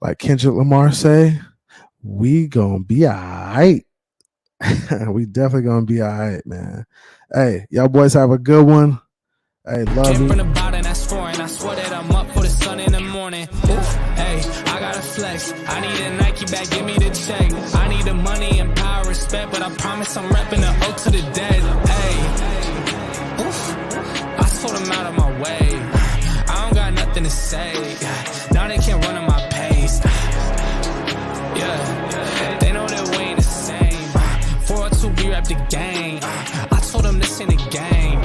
like Kendrick Lamar say, we gonna be all right. We definitely gonna be all right, man. Hey, y'all boys have a good one. Hey, love you. From the bottom, that's foreign. I swear that I'm up for the sun in the morning. Oof, hey, I gotta flex. I need a Nike bag, give me the check. I need the money and power, respect, but I promise I'm repping the O to the dead. Hey, oof, I told them out of my way. I don't got nothing to say. Now they can't run at my pace. Yeah, they know that we ain't the same. 402, we rap the game. I told them this ain't a game.